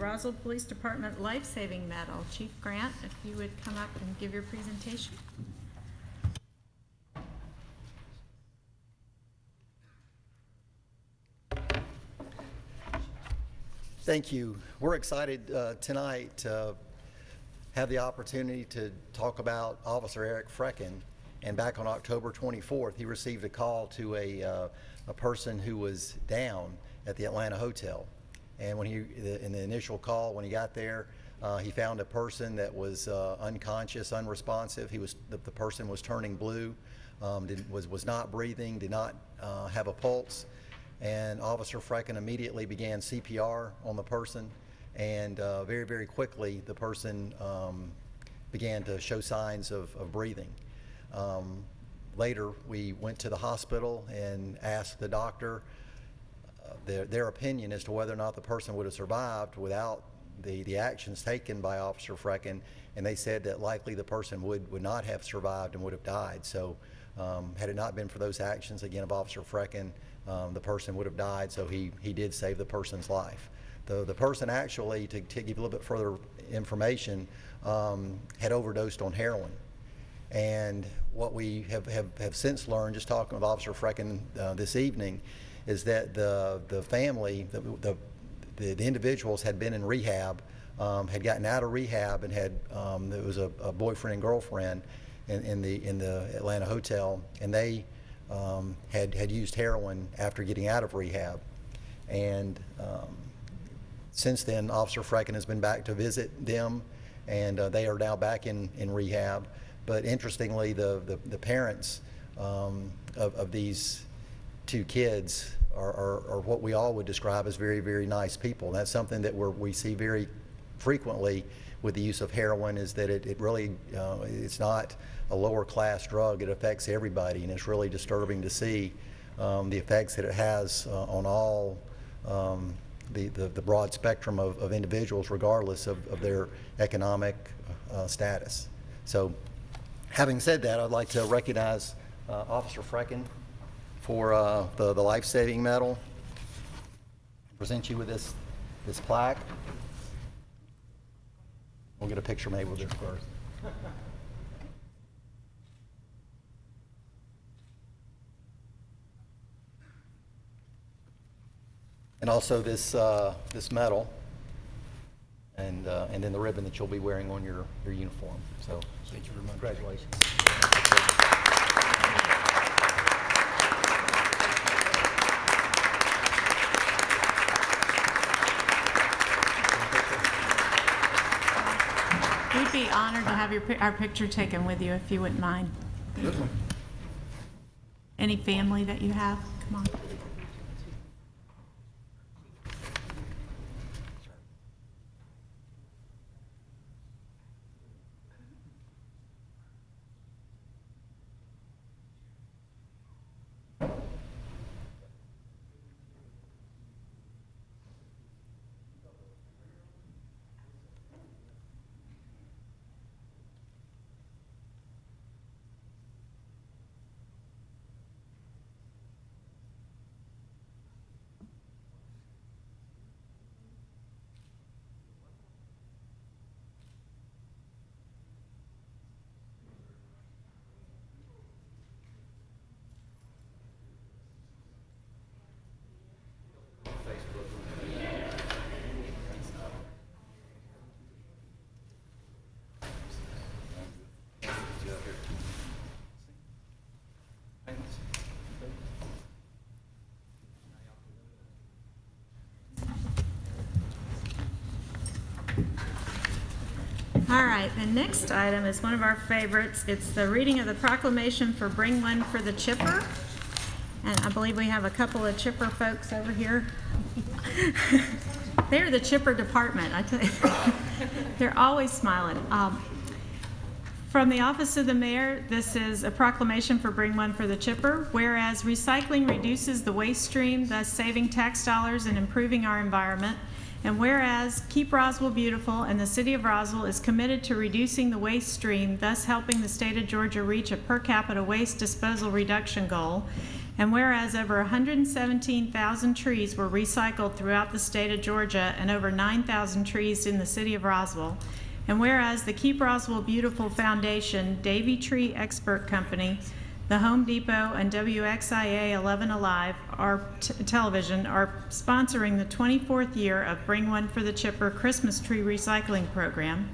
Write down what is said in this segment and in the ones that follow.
Roswell Police Department Life Saving Medal. Chief Grant, if you would come up and give your presentation. Thank you. We're excited tonight to have the opportunity to talk about Officer Eric Frecken. And back on October 24th, he received a call to a person who was down at the Atlanta hotel. And when in the initial call, when he got there, he found a person that was unconscious, unresponsive. The person was turning blue, was not breathing, did not have a pulse. And Officer Frecken immediately began CPR on the person, and very, very quickly the person began to show signs of breathing. Later, we went to the hospital and asked the doctor their opinion as to whether or not the person would have survived without the actions taken by Officer Frecken, and they said that likely the person would not have survived and would have died. So had it not been for those actions, again, of Officer Frecken, the person would have died, so he did save the person's life. The person actually, to give you a little bit further information, had overdosed on heroin. And what we have since learned, just talking with Officer Frecken this evening, is that the family, the individuals had been in rehab, had gotten out of rehab, and had there was a boyfriend and girlfriend in the Atlanta hotel, and they had used heroin after getting out of rehab. And since then, Officer Frecken has been back to visit them, and they are now back in rehab. But interestingly, the parents of these two kids are what we all would describe as very, very nice people. And that's something that we see very frequently with the use of heroin, is that it really, it's not a lower class drug. It affects everybody, and it's really disturbing to see the effects that it has on all the broad spectrum of individuals, regardless of their economic status. So, having said that, I'd like to recognize Officer Frecken for the life-saving medal. Present you with this plaque. We'll get a picture made with this first. And also this medal, and then the ribbon that you'll be wearing on your uniform. So thank you very much. Congratulations. We'd be honored to have our picture taken with you, if you wouldn't mind. Any family that you have? Come on. All right, the next item is one of our favorites. It's the reading of the proclamation for Bring One for the Chipper. And I believe we have a couple of chipper folks over here. They're the chipper department, I tell you. They're always smiling. From the Office of the Mayor, this is a proclamation for Bring One for the Chipper. Whereas recycling reduces the waste stream, thus saving tax dollars and improving our environment. And whereas Keep Roswell Beautiful and the City of Roswell is committed to reducing the waste stream, thus helping the state of Georgia reach a per capita waste disposal reduction goal. And whereas over 117,000 trees were recycled throughout the state of Georgia and over 9,000 trees in the city of Roswell, and whereas the Keep Roswell Beautiful Foundation, Davy Tree Expert Company, the Home Depot, and WXIA 11 Alive television are sponsoring the 24th year of Bring One for the Chipper Christmas Tree Recycling Program.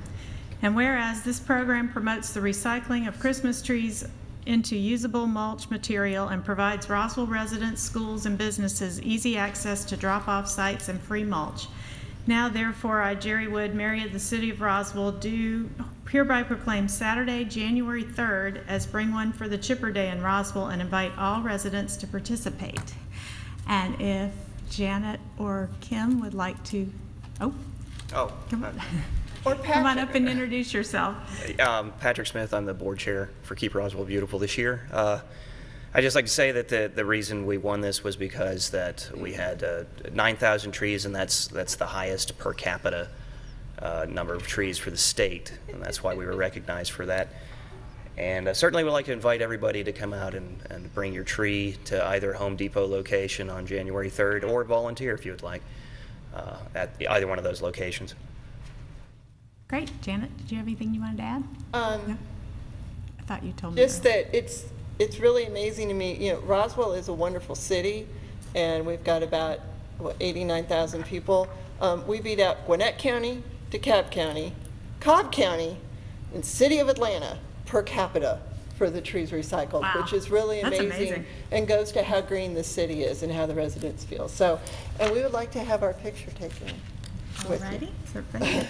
And whereas this program promotes the recycling of Christmas trees into usable mulch material and provides Roswell residents, schools, and businesses easy access to drop-off sites and free mulch. Now, therefore, I, Jerry Wood, Mayor of the City of Roswell, do hereby proclaim Saturday, January 3rd as Bring One for the Chipper Day in Roswell and invite all residents to participate. And if Janet or Kim would like to, come on. Or Come on up and introduce yourself. Patrick Smith, I'm the board chair for Keep Roswell Beautiful this year. I'd just like to say that the reason we won this was because that we had 9,000 trees, and that's the highest per capita number of trees for the state, and that's why we were recognized for that. And certainly we'd like to invite everybody to come out and bring your tree to either Home Depot location on January 3rd or volunteer if you would like at either one of those locations. Great. Janet, did you have anything you wanted to add? No? I thought you told me. Just that it's really amazing to me. You know, Roswell is a wonderful city, and we've got about 89,000 people. We beat out Gwinnett County, DeKalb County, Cobb County, and City of Atlanta per capita for the trees recycled, Wow. which is really That's amazing, amazing. and goes to how green the city is and how the residents feel. So, and we would like to have our picture taken with you. Alrighty. So thank you.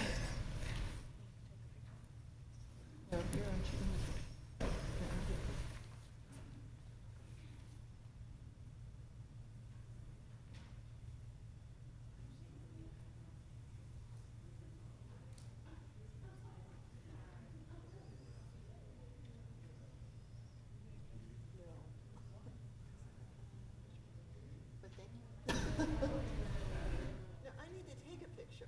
No, I need to take a picture.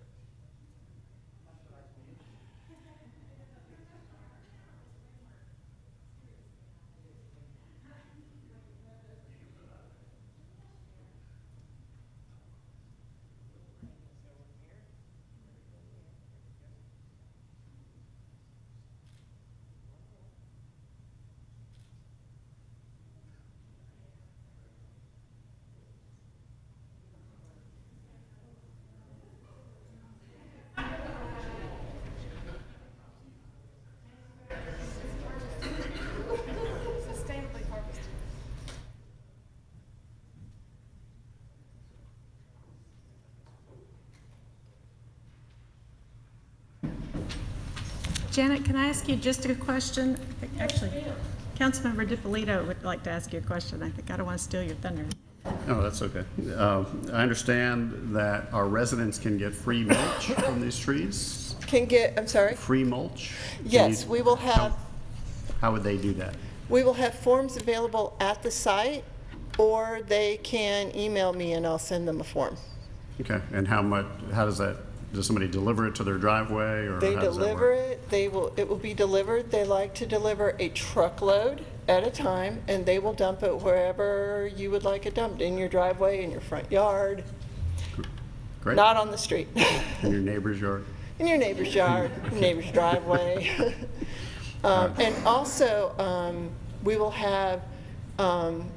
Janet, can I ask you just a question? Actually, Councilmember DiPolito would like to ask you a question. I think I don't want to steal your thunder. Oh, that's okay. I understand that our residents can get free mulch from these trees? I'm sorry? Free mulch? Yes, we will have. How would they do that? We will have forms available at the site, or they can email me and I'll send them a form. Okay, and how does that, does somebody deliver it to their driveway, or They how does that deliver work? it, it will be delivered. They like to deliver a truckload at a time, and they will dump it wherever you would like it dumped, in your driveway, in your front yard, Great. not on the street. In your neighbor's yard? In your neighbor's yard, your neighbor's driveway. And also, we will have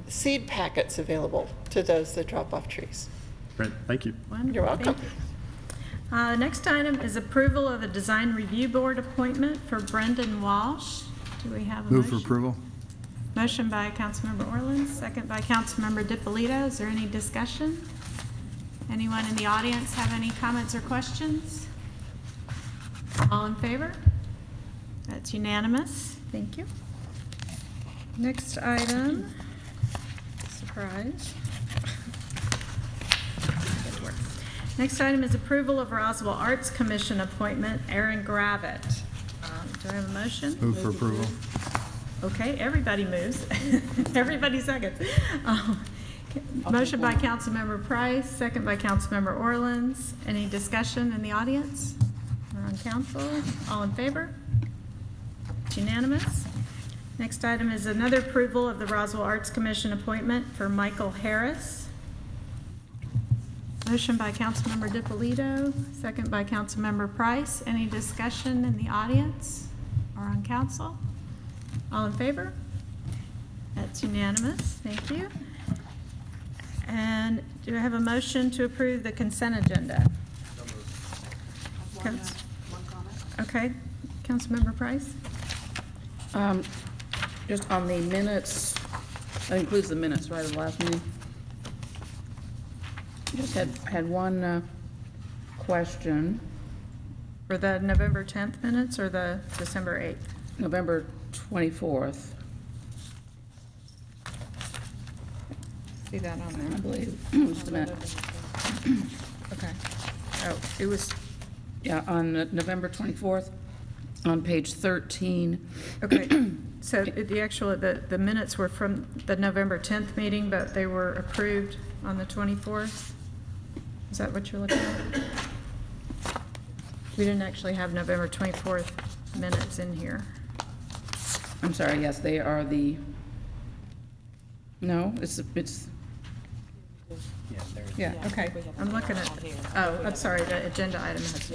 seed packets available to those that drop off trees. Great, thank you. Wonderful. You're welcome. Thank you. Next item is approval of a design review board appointment for Brendan Walsh. Do we have a Move motion? for approval. Motion by Councilmember Orland, second by Councilmember DiPolito. Is there any discussion? Anyone in the audience have any comments or questions? All in favor? That's unanimous. Thank you. Next item, surprise. Good work. Next item is approval of Roswell Arts Commission appointment, Aaron Gravitt. Do I have a motion? Move for approval. Okay, everybody moves. Everybody seconds. Motion by Councilmember Price, second by Councilmember Orlands. Any discussion in the audience or on council? All in favor? It's unanimous. Next item is another approval of the Roswell Arts Commission appointment for Michael Harris. Motion by Councilmember DiPolito, second by Councilmember Price. Any discussion in the audience or on council? All in favor? That's unanimous. Thank you. And do I have a motion to approve the consent agenda? One comment. Okay. Councilmember Price? Just on the minutes, that includes the minutes, right, of the last meeting? Just had one question. For the November 10th minutes or the December 8th? November 24th, See that on I there? believe. Just a minute. Okay. Oh, it was, Yeah, on November 24th, on page 13. okay. So the actual, the minutes were from the November 10th meeting, but they were approved on the 24th? Is that what you're looking at? We didn't actually have November 24th minutes in here. I'm sorry, yes, they are the, no, it's, Yeah, okay. I'm looking at, oh, I'm sorry, the agenda item has.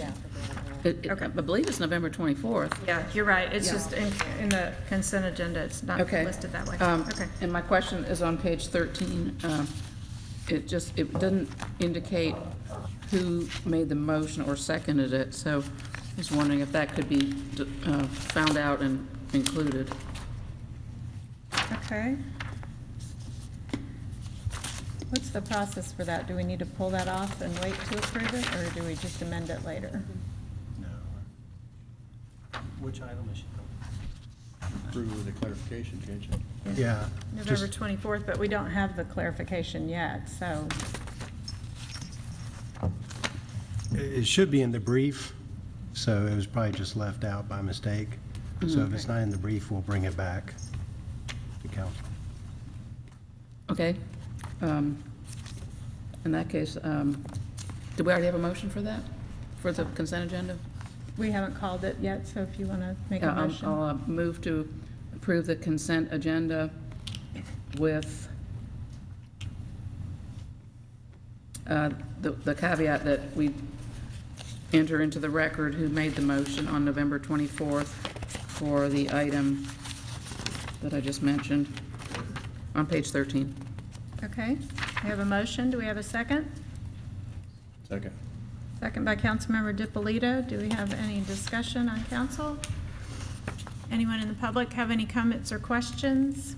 Okay. I believe it's November 24th. Yeah, you're right. It's Yeah. just in the consent agenda, it's not Okay. listed that way. Okay. And my question is on page 13. It doesn't indicate who made the motion or seconded it, so I was wondering if that could be found out and included. Okay. What's the process for that? Do we need to pull that off and wait to approve it, or do we just amend it later? No. Which item is she? Approve with the clarification, can't you? Yeah. November 24th, but we don't have the clarification yet, so, It should be in the brief, so it was probably just left out by mistake. So if it's not in the brief, we'll bring it back to council. Okay. In that case, do we already have a motion for that, for the consent agenda? we haven't called it yet, so if you want to make a Yeah, motion. I'll move to approve the consent agenda with the caveat that we enter into the record who made the motion on November 24th for the item that I just mentioned on page 13. Okay, we have a motion. Do we have a second? Second. Second by Councilmember DiPolito. Do we have any discussion on council? Anyone in the public have any comments or questions?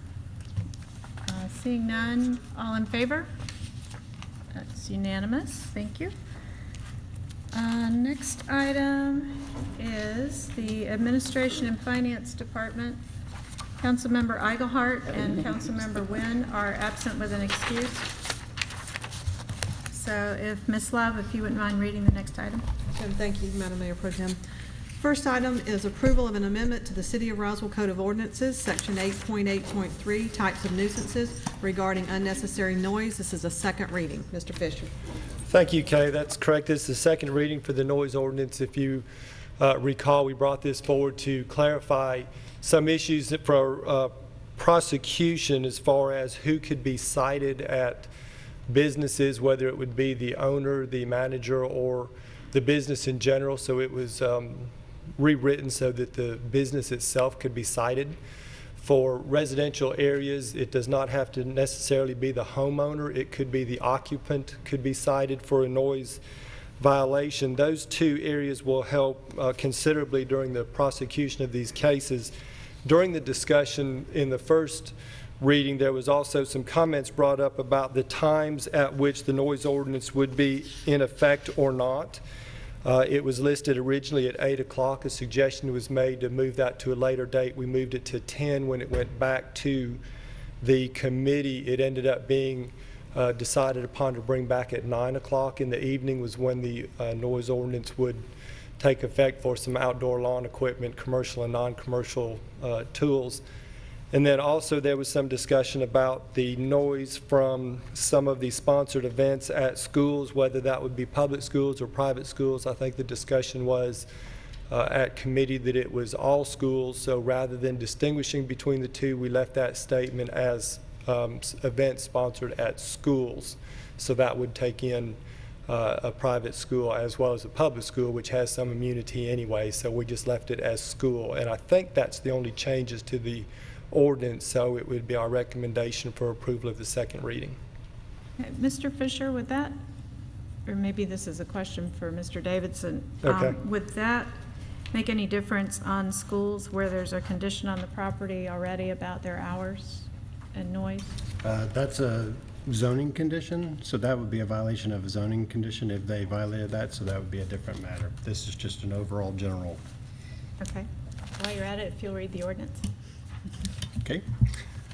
Seeing none, all in favor? That's unanimous. Thank you. Next item is the Administration and Finance Department. Councilmember Eichelhart and Councilmember Nguyen are absent with an excuse. So if Ms. Love, if you wouldn't mind reading the next item. Thank you, Madam Mayor Pro Tem. First item is approval of an amendment to the City of Roswell Code of Ordinances, Section 8.8.3, Types of Nuisances regarding unnecessary noise. This is a second reading. Mr. Fisher. Thank you, Kay. That's correct. This is the second reading for the noise ordinance. If you recall, we brought this forward to clarify some issues for prosecution as far as who could be cited at businesses, whether it would be the owner, the manager, or the business in general. So it was rewritten so that the business itself could be cited. For residential areas, it does not have to necessarily be the homeowner. It could be the occupant could be cited for a noise violation. Those two areas will help considerably during the prosecution of these cases. During the discussion in the first reading, there was also some comments brought up about the times at which the noise ordinance would be in effect or not. It was listed originally at 8 o'clock. A suggestion was made to move that to a later date. We moved it to 10 when it went back to the committee. It ended up being decided upon to bring back at 9 o'clock in the evening was when the noise ordinance would take effect for some outdoor lawn equipment, commercial and non-commercial tools. And then also there was some discussion about the noise from some of the sponsored events at schools, whether that would be public schools or private schools. I think the discussion was at committee that it was all schools, so rather than distinguishing between the two, we left that statement as events sponsored at schools. So that would take in a private school as well as a public school, which has some immunity anyway, so we just left it as school. And I think that's the only changes to the ordinance, so it would be our recommendation for approval of the second reading. Mr. Fisher, would that, or maybe this is a question for Mr. Davidson. Okay. Would that make any difference on schools where there's a condition on the property already about their hours and noise? That's a zoning condition, so that would be a violation of a zoning condition if they violated that, so that would be a different matter. This is just an overall general. Okay. While you're at it, if you'll read the ordinance. Okay.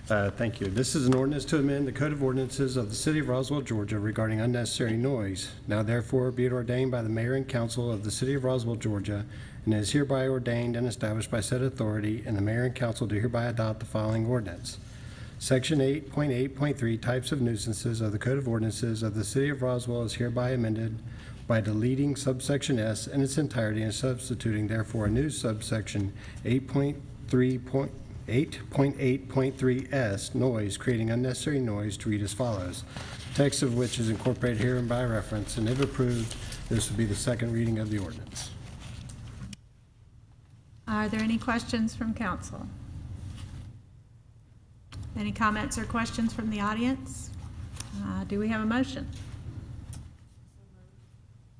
Thank you. This is an ordinance to amend the Code of Ordinances of the City of Roswell, Georgia regarding unnecessary noise. Now therefore be it ordained by the Mayor and Council of the City of Roswell, Georgia, and is hereby ordained and established by said authority, and the Mayor and Council do hereby adopt the following ordinance. Section 8.8.3, Types of Nuisances of the Code of Ordinances of the City of Roswell is hereby amended by deleting subsection S in its entirety and substituting therefore a new subsection 8.8.3S, noise, creating unnecessary noise, to read as follows. Text of which is incorporated herein by reference, and if approved, this would be the second reading of the ordinance. Are there any questions from council? Any comments or questions from the audience? Do we have a motion?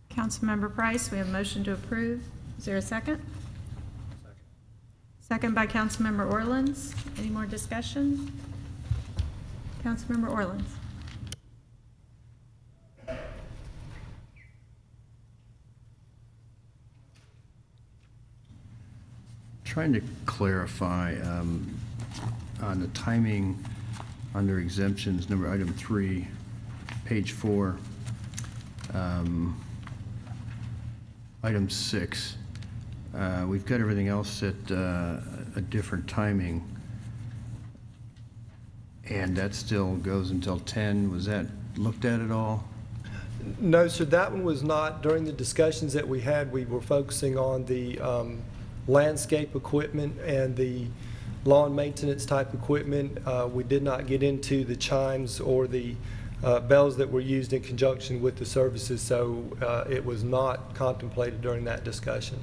Councilmember Price, we have a motion to approve. Is there a second? Second by Councilmember Orleans. Any more discussion? Councilmember Orleans. Trying to clarify on the timing under exemptions, item 3, page 4, item 6. We've got everything else at a different timing, and that still goes until 10. Was that looked at all? No, sir, that one was not. During the discussions that we had, we were focusing on the landscape equipment and the lawn maintenance type equipment. We did not get into the chimes or the bells that were used in conjunction with the services, so it was not contemplated during that discussion.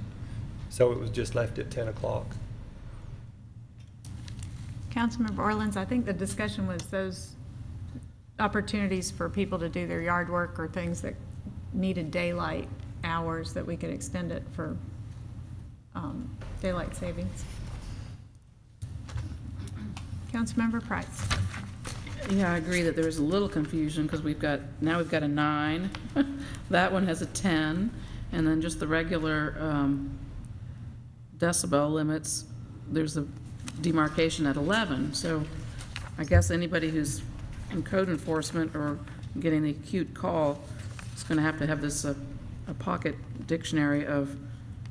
So it was just left at 10 o'clock. Councilmember Orleans, I think the discussion was those opportunities for people to do their yard work or things that needed daylight hours, that we could extend it for daylight savings. Councilmember Price. Yeah, I agree that there was a little confusion because now we've got a 9. That one has a 10, and then just the regular decibel limits, there's a demarcation at 11. So I guess anybody who's in code enforcement or getting the acute call is going to have this a pocket dictionary of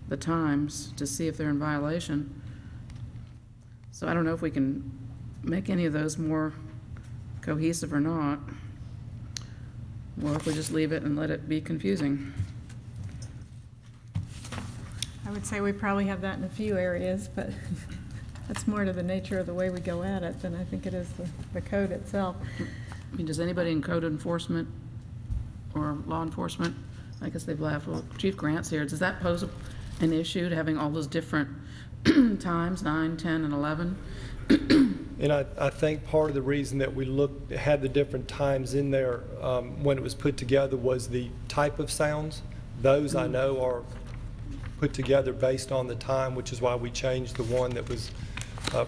the times to see if they're in violation. So I don't know if we can make any of those more cohesive or not, or if we just leave it and let it be confusing. I would say we probably have that in a few areas, but that's more to the nature of the way we go at it than I think it is the code itself. I mean, does anybody in code enforcement or law enforcement, I guess they've left, well, Chief Grant's here, does that pose an issue to having all those different times, 9, 10, and 11? And I think part of the reason that we had the different times in there when it was put together was the type of sounds. Those I know are put together based on the time, which is why we changed the one that was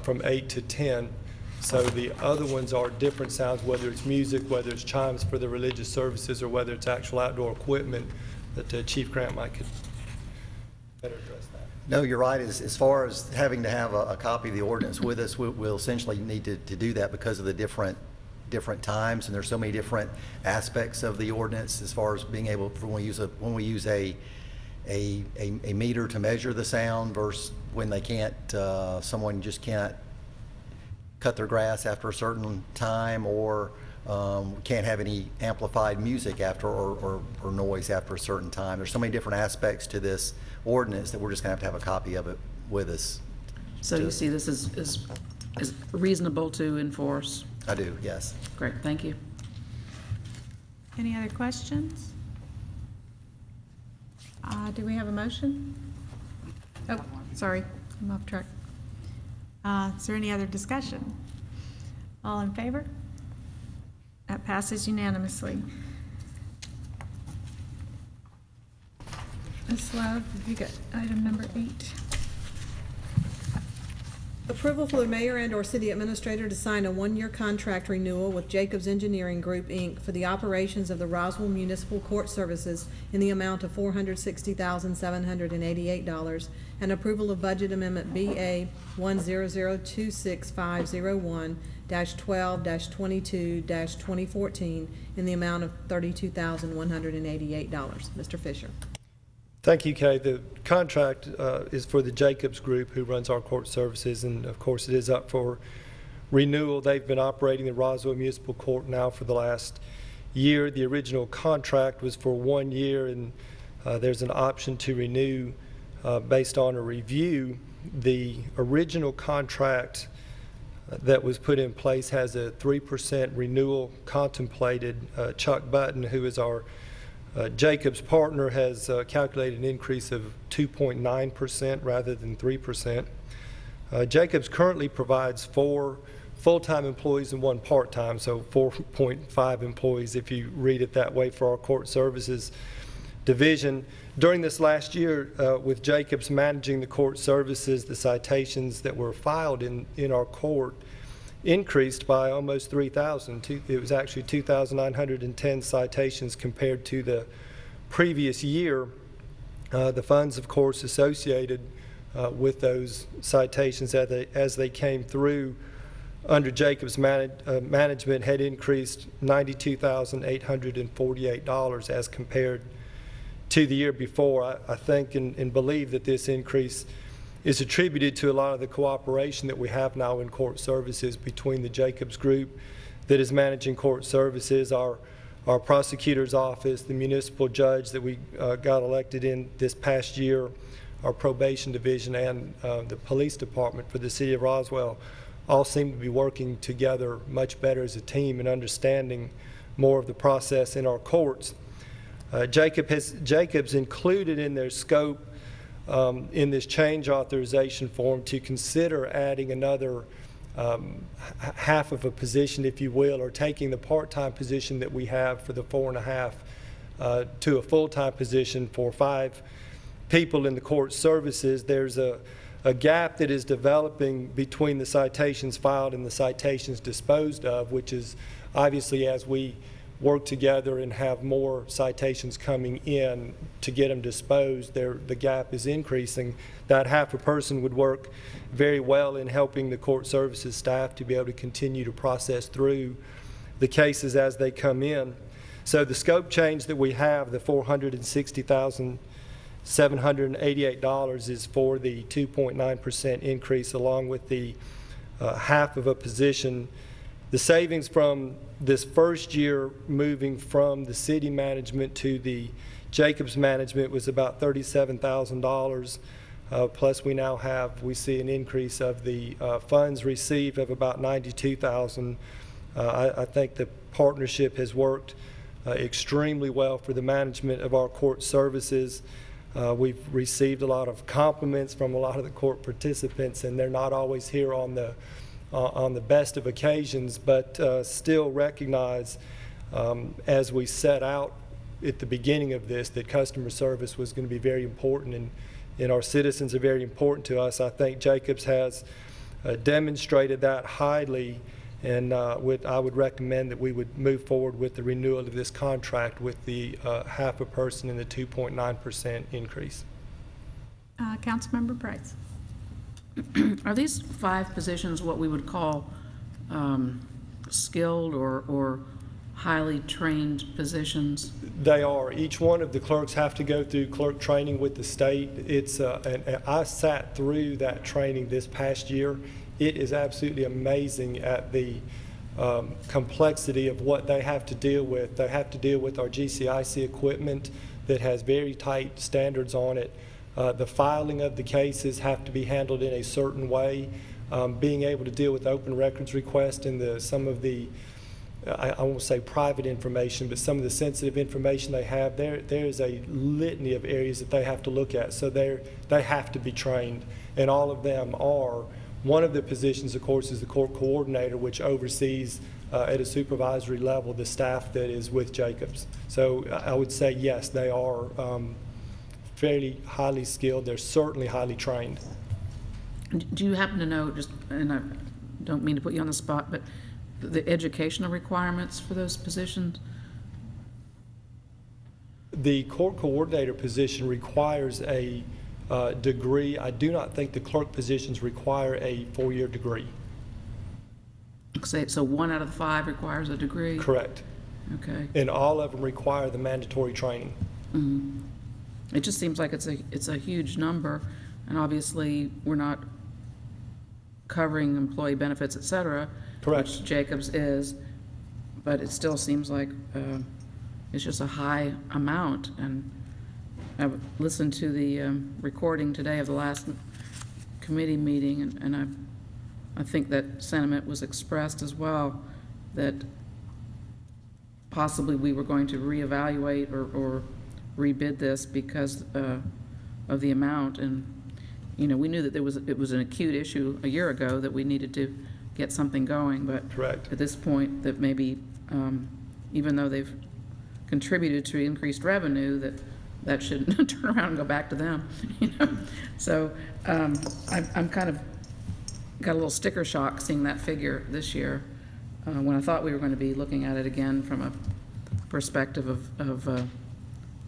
from 8 to 10. So the other ones are different sounds, whether it's music, whether it's chimes for the religious services, or whether it's actual outdoor equipment, that Chief Grant might could better address that. No, you're right. As far as having to have a copy of the ordinance with us, we'll essentially need to do that because of the different times, and there's so many different aspects of the ordinance as far as being able, when we use a meter to measure the sound versus when they can't, someone just can't cut their grass after a certain time, or Can't have any amplified music after or noise after a certain time. There's so many different aspects to this ordinance that we're just going to have a copy of it with us. So you see this is reasonable to enforce? I do, yes. Great, thank you. Any other questions? Do we have a motion? Oh, sorry, I'm off track. Is there any other discussion? All in favor? That passes unanimously. Ms. Love, have you got item number 8? Approval for the mayor and/or city administrator to sign a one-year contract renewal with Jacobs Engineering Group, Inc. for the operations of the Roswell Municipal Court Services in the amount of $460,788, and approval of budget amendment BA 100265012-12-22-2014 in the amount of $32,188. Mr. Fisher. Thank you, Kay. The contract is for the Jacobs Group, who runs our court services, and of course it is up for renewal. They've been operating the Roswell Municipal Court now for the last year. The original contract was for 1 year, and there's an option to renew based on a review. The original contract that was put in place has a 3% renewal contemplated. Chuck Button, who is our Jacobs partner, has calculated an increase of 2.9% rather than 3%. Jacobs currently provides 4 full-time employees and 1 part-time, so 4.5 employees if you read it that way for our court services division. During this last year, with Jacobs managing the court services, the citations that were filed in our court increased by almost 3,000. It was actually 2,910 citations compared to the previous year. The funds, of course, associated with those citations as they came through under Jacobs management had increased $92,848 as compared to the year before. I think and believe that this increase is attributed to a lot of the cooperation that we have now in court services between the Jacobs Group that is managing court services, our prosecutor's office, the municipal judge that we got elected in this past year, our probation division, and the police department for the city of Roswell all seem to be working together much better as a team and understanding more of the process in our courts. Jacobs included in their scope in this change authorization form to consider adding another half of a position, if you will, or taking the part-time position that we have for the 4.5 to a full-time position for 5 people in the court services. There's a gap that is developing between the citations filed and the citations disposed of, which is obviously as we work together and have more citations coming in to get them disposed, the gap is increasing. That half a person would work very well in helping the court services staff to be able to continue to process through the cases as they come in. So the scope change that we have, the $460,788, is for the 2.9% increase along with the half of a position. The savings from this first year moving from the city management to the Jacobs management was about $37,000. Plus we see an increase of the funds received of about $92,000. I think the partnership has worked extremely well for the management of our court services. We've received a lot of compliments from a lot of the court participants, and they're not always here on the best of occasions, but still recognize as we set out at the beginning of this that customer service was going to be very important, and our citizens are very important to us. I think Jacobs has demonstrated that highly, and I would recommend that we would move forward with the renewal of this contract with the half a person and the 2.9% increase. Councilmember Price. Are these 5 positions what we would call skilled or highly trained positions? They are. Each one of the clerks have to go through clerk training with the state. And I sat through that training this past year. It is absolutely amazing at the complexity of what they have to deal with. They have to deal with our GCIC equipment that has very tight standards on it. The filing of the cases have to be handled in a certain way. Being able to deal with open records requests and some of the, I won't say private information, but some of the sensitive information they have, there is a litany of areas that they have to look at. So they have to be trained, and all of them are. One of the positions, of course, is the court coordinator, which oversees at a supervisory level the staff that is with Jacobs. So I would say, yes, they are fairly highly skilled. They're certainly highly trained. Do you happen to know, just, and I don't mean to put you on the spot, but the educational requirements for those positions? The court coordinator position requires a degree. I do not think the clerk positions require a 4-year degree. So 1 out of the 5 requires a degree? Correct. Okay. And all of them require the mandatory training. Mm-hmm. It just seems like it's a huge number, and obviously we're not covering employee benefits, et cetera. Correct. Which Jacobs is, but it still seems like it's just a high amount. And I listened to the recording today of the last committee meeting, and I think that sentiment was expressed as well, that possibly we were going to reevaluate or rebid this because of the amount. And you know, we knew that it was an acute issue a year ago that we needed to get something going, but Correct. at this point that maybe even though they've contributed to increased revenue, that should turn around and go back to them. You know? So I'm kind of got a little sticker shock seeing that figure this year when I thought we were going to be looking at it again from a perspective of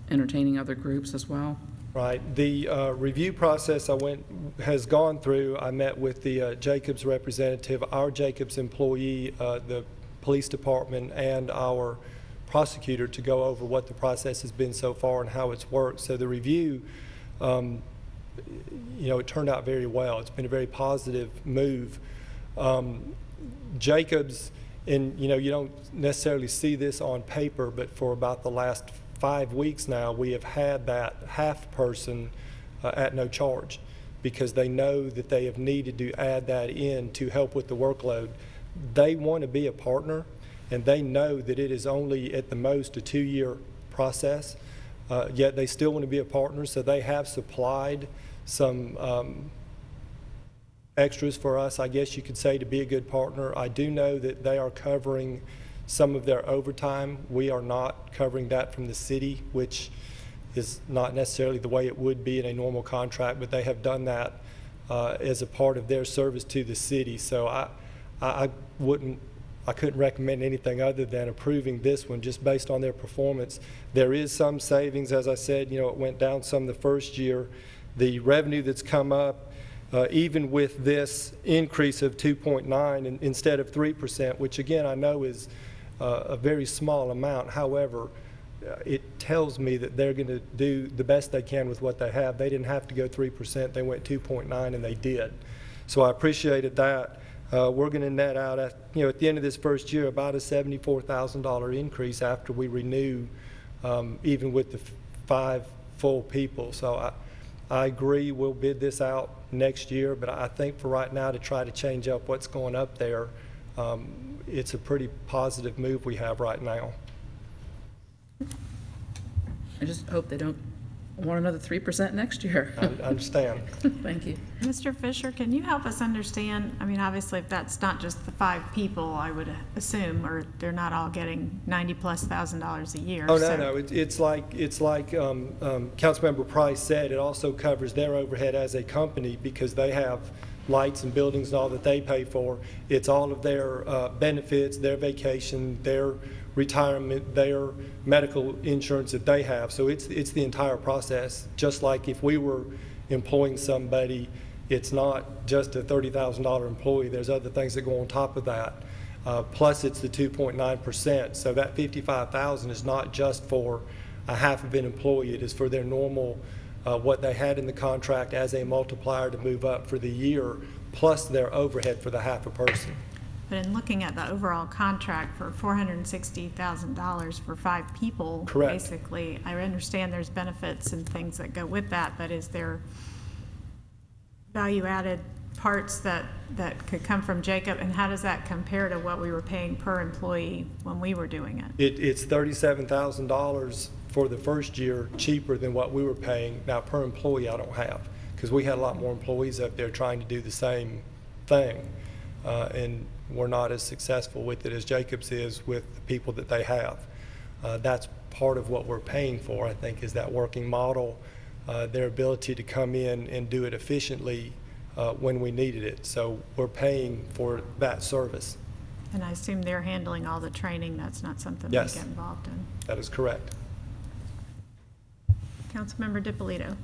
entertaining other groups as well. Right. The review process has gone through. I met with the Jacobs representative, our Jacobs employee, the police department, and our prosecutor to go over what the process has been so far and how it's worked. So the review, you know, it turned out very well. It's been a very positive move. Jacobs, and you know, you don't necessarily see this on paper, but for about the last 5 weeks now, we have had that half person at no charge because they know that they have needed to add that in to help with the workload. They want to be a partner, and they know that it is only at the most a 2-year process, yet they still want to be a partner, so they have supplied some extras for us, I guess you could say, to be a good partner. I do know that they are covering some of their overtime. We are not covering that from the city, which is not necessarily the way it would be in a normal contract, but they have done that as a part of their service to the city. So I couldn't recommend anything other than approving this one just based on their performance. There is some savings, as I said, you know, it went down some the first year. The revenue that's come up, even with this increase of 2.9 instead of 3%, which again I know is a very small amount. However, it tells me that they're going to do the best they can with what they have. They didn't have to go 3%. They went 2.9, and they did. So I appreciated that. We're going to net out, at the end of this first year, about a $74,000 increase after we renew, even with the 5 full people. So I agree we'll bid this out next year, but I think for right now to try to change up what's going up there, it's a pretty positive move we have right now. I just hope they don't want another 3% next year. I understand. Thank you. Mr. Fisher, can you help us understand, I mean, obviously, if that's not just the 5 people, I would assume, or they're not all getting $90,000+ a year. Oh, so. no. It's like Councilmember Price said, it also covers their overhead as a company because they have lights and buildings and all that they pay for. It's all of their benefits, their vacation, their retirement, their medical insurance that they have. So it's the entire process. Just like if we were employing somebody, it's not just a $30,000 employee. There's other things that go on top of that. Plus it's the 2.9%. So that $55,000 is not just for a half of an employee. It is for their normal, what they had in the contract as a multiplier to move up for the year, plus their overhead for the half a person. But in looking at the overall contract for $460,000 for 5 people, Correct. basically, I understand there's benefits and things that go with that, but is there value-added parts that could come from Jacob, and how does that compare to what we were paying per employee when we were doing it? It's $37,000 for the first year cheaper than what we were paying. Now, per employee, I don't have, because we had a lot more employees up there trying to do the same thing. And we're not as successful with it as Jacobs is with the people that they have. That's part of what we're paying for, I think, is that working model, their ability to come in and do it efficiently when we needed it. So we're paying for that service. And I assume they're handling all the training, that's not something we Yes. get involved in. That is correct. Councilmember DiPolito.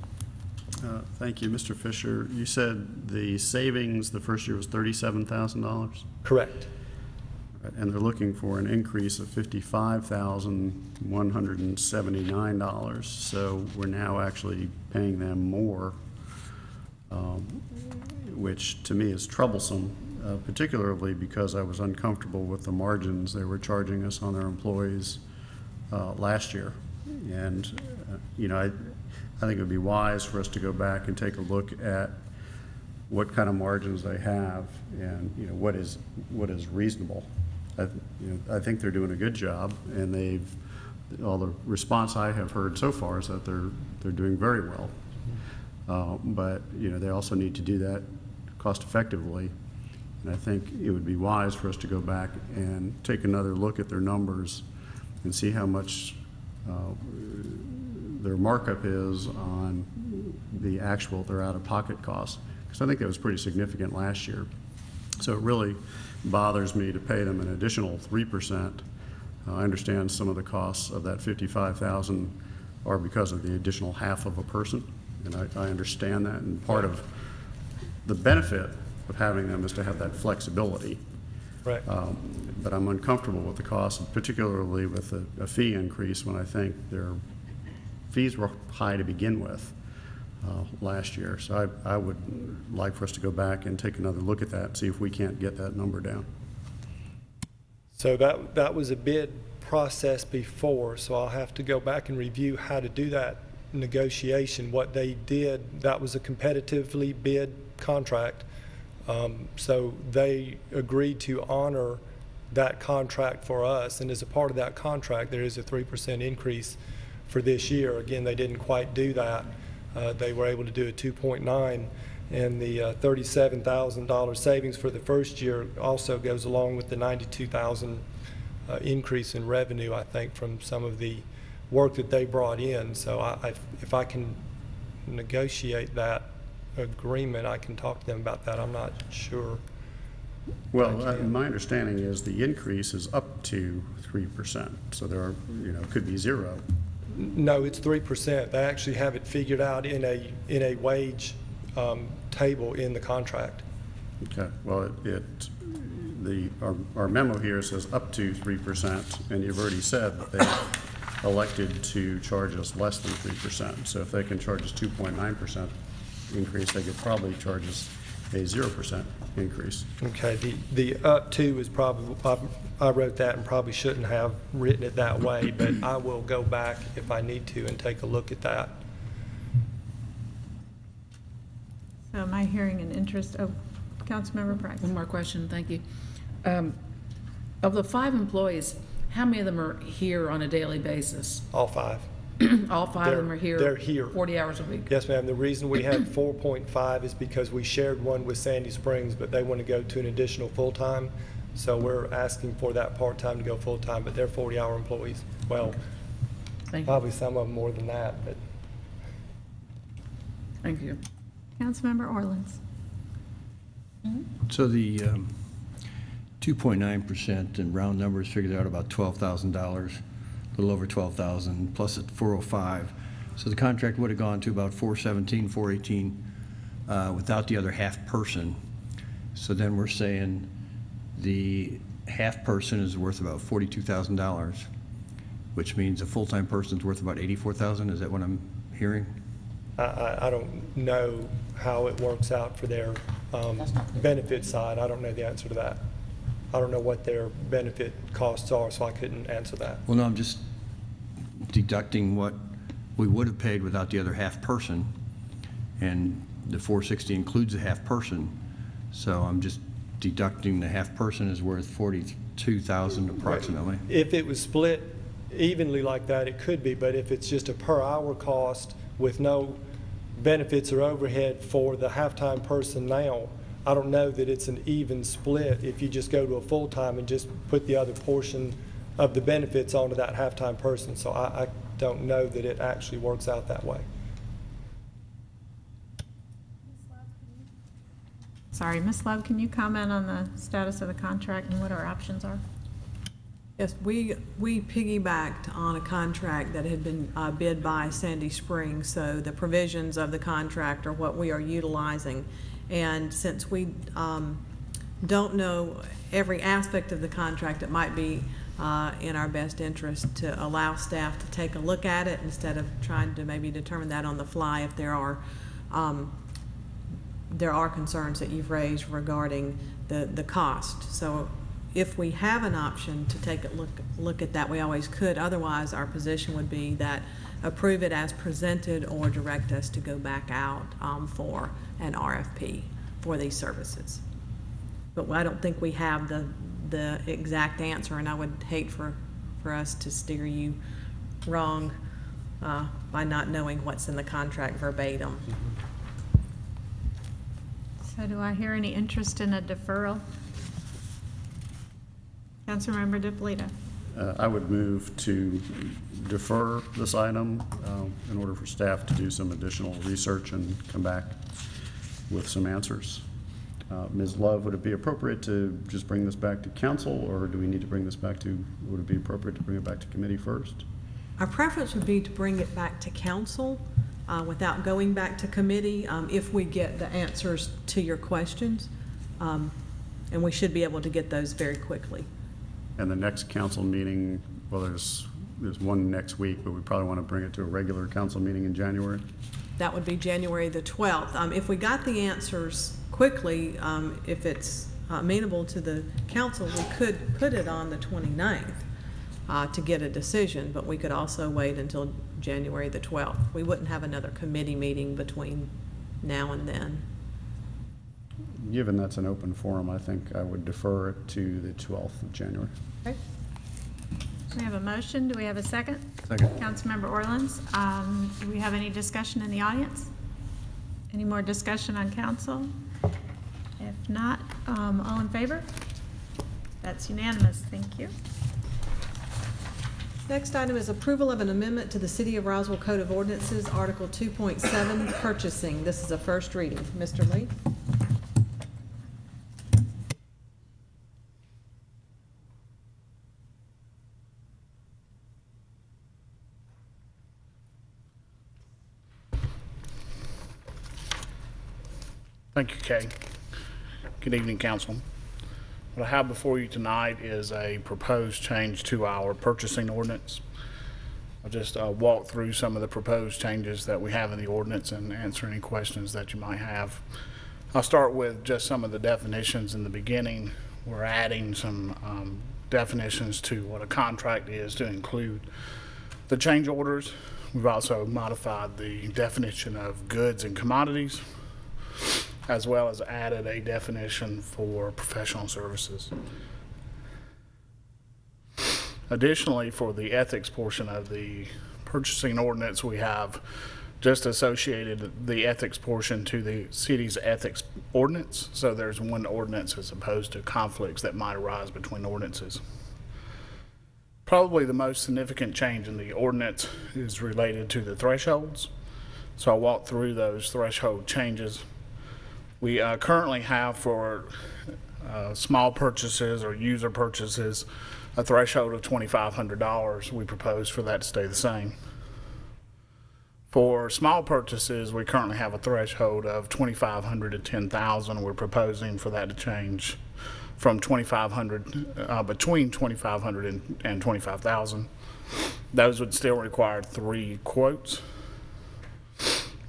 Thank you, Mr. Fisher. You said the savings the first year was $37,000? Correct. And they're looking for an increase of $55,179. So we're now actually paying them more, which to me is troublesome, particularly because I was uncomfortable with the margins they were charging us on their employees last year. And, I think it would be wise for us to go back and take a look at what kind of margins they have and, what is reasonable. I think they're doing a good job, and all the response I have heard so far is that they're doing very well. But, they also need to do that cost effectively. And I think it would be wise for us to go back and take another look at their numbers and see how much their markup is on the actual, their out-of-pocket costs. Because I think that was pretty significant last year. So it really bothers me to pay them an additional 3%. I understand some of the costs of that $55,000 are because of the additional half of a person, and I understand that. And part of the benefit of having them is to have that flexibility. Right. But I'm uncomfortable with the cost, particularly with a fee increase when I think their fees were high to begin with last year. So I would like for us to go back and take another look at that and see if we can't get that number down. So that was a bid process before, so I'll have to go back and review how to do that negotiation. What they did, that was a competitively bid contract. So they agreed to honor that contract for us, and as a part of that contract, there is a 3% increase for this year. Again, they didn't quite do that. They were able to do a 2.9, and the $37,000 savings for the first year also goes along with the $92,000 increase in revenue, I think, from some of the work that they brought in. So if I can negotiate that agreement, I can talk to them about that. I'm not sure. Well, my understanding is the increase is up to 3%. So there are, could be 0. No, it's 3%. They actually have it figured out in a wage table in the contract. Okay. Well, our memo here says up to 3%, and you've already said that they elected to charge us less than 3%. So if they can charge us 2.9% increase, they could probably charge us a 0% increase. Okay, the up to is probably, I wrote that and probably shouldn't have written it that way, but I will go back if I need to and take a look at that. So am I hearing an interest? Oh, Councilmember Price. One more question, thank you. Of the 5 employees, how many of them are here on a daily basis? All 5. All 5 of them are here? They're here. 40 hours a week? Yes, ma'am. The reason we had 4.5 is because we shared one with Sandy Springs, but they want to go to an additional full-time. So we're asking for that part-time to go full-time, but they're 40-hour employees. Well, Thank you. probably some of them more than that, but Thank you. Councilmember Orleans. So the 2.9% in round numbers figured out about $12,000, a little over $12,000, plus at 405. So the contract would have gone to about 417, 418 without the other half person. So then we're saying the half person is worth about $42,000, which means a full-time person is worth about $84,000. Is that what I'm hearing? I don't know how it works out for their benefit side. I don't know the answer to that. I don't know what their benefit costs are, so I couldn't answer that. Well, no, I'm just deducting what we would have paid without the other half person, and the 460 includes a half person. So I'm just deducting the half person is worth 42,000 approximately. If it was split evenly like that, it could be, but if it's just a per hour cost with no benefits or overhead for the halftime person now, I don't know that it's an even split if you just go to a full-time and just put the other portion of the benefits onto that halftime person. So I don't know that it actually works out that way. Sorry, Ms. Love, can you comment on the status of the contract and what our options are? Yes, we piggybacked on a contract that had been bid by Sandy Springs, so the provisions of the contract are what we are utilizing. And since we don't know every aspect of the contract, it might be in our best interest to allow staff to take a look at it instead of trying to maybe determine that on the fly if there are concerns that you've raised regarding the cost. So if we have an option to take a look at that, we always could. Otherwise, our position would be that approve it as presented or direct us to go back out for an RFP for these services. But I don't think we have the exact answer, and I would hate for us to steer you wrong by not knowing what's in the contract verbatim. So do I hear any interest in a deferral? Councilmember DiPolito. I would move to defer this item in order for staff to do some additional research and come back with some answers. Ms. Love, would it be appropriate to just bring this back to council, or do we need to bring this back to, would it be appropriate to bring it back to committee first? Our preference would be to bring it back to council without going back to committee if we get the answers to your questions. And we should be able to get those very quickly. And the next council meeting, well, there's one next week, but we probably want to bring it to a regular council meeting in January. That would be January the 12th. If we got the answers quickly, if it's amenable to the council, we could put it on the 29th to get a decision, but we could also wait until January the 12th. We wouldn't have another committee meeting between now and then. Given that's an open forum, I think I would defer it to the 12th of January. Okay. We have a motion. Do we have a second? Second. Councilmember Orleans. Do we have any discussion in the audience? Any more discussion on council? If not, all in favor? That's unanimous. Thank you. Next item is approval of an amendment to the City of Roswell Code of Ordinances, Article 2.7, Purchasing. This is a first reading. Mr. Lee? Thank you, Kay. Good evening, Council. What I have before you tonight is a proposed change to our purchasing ordinance. I'll just walk through some of the proposed changes that we have in the ordinance and answer any questions that you might have. I'll start with just some of the definitions in the beginning. We're adding some definitions to what a contract is to include the change orders. We've also modified the definition of goods and commodities, as well as added a definition for professional services. Additionally, for the ethics portion of the purchasing ordinance, we have just associated the ethics portion to the city's ethics ordinance. So there's one ordinance as opposed to conflicts that might arise between ordinances. Probably the most significant change in the ordinance is related to the thresholds. So I'll walk through those threshold changes. We currently have for small purchases or user purchases a threshold of $2,500. We propose for that to stay the same. For small purchases, we currently have a threshold of $2,500 to $10,000. We're proposing for that to change from $2,500 between $2,500 and $25,000. Those would still require 3 quotes.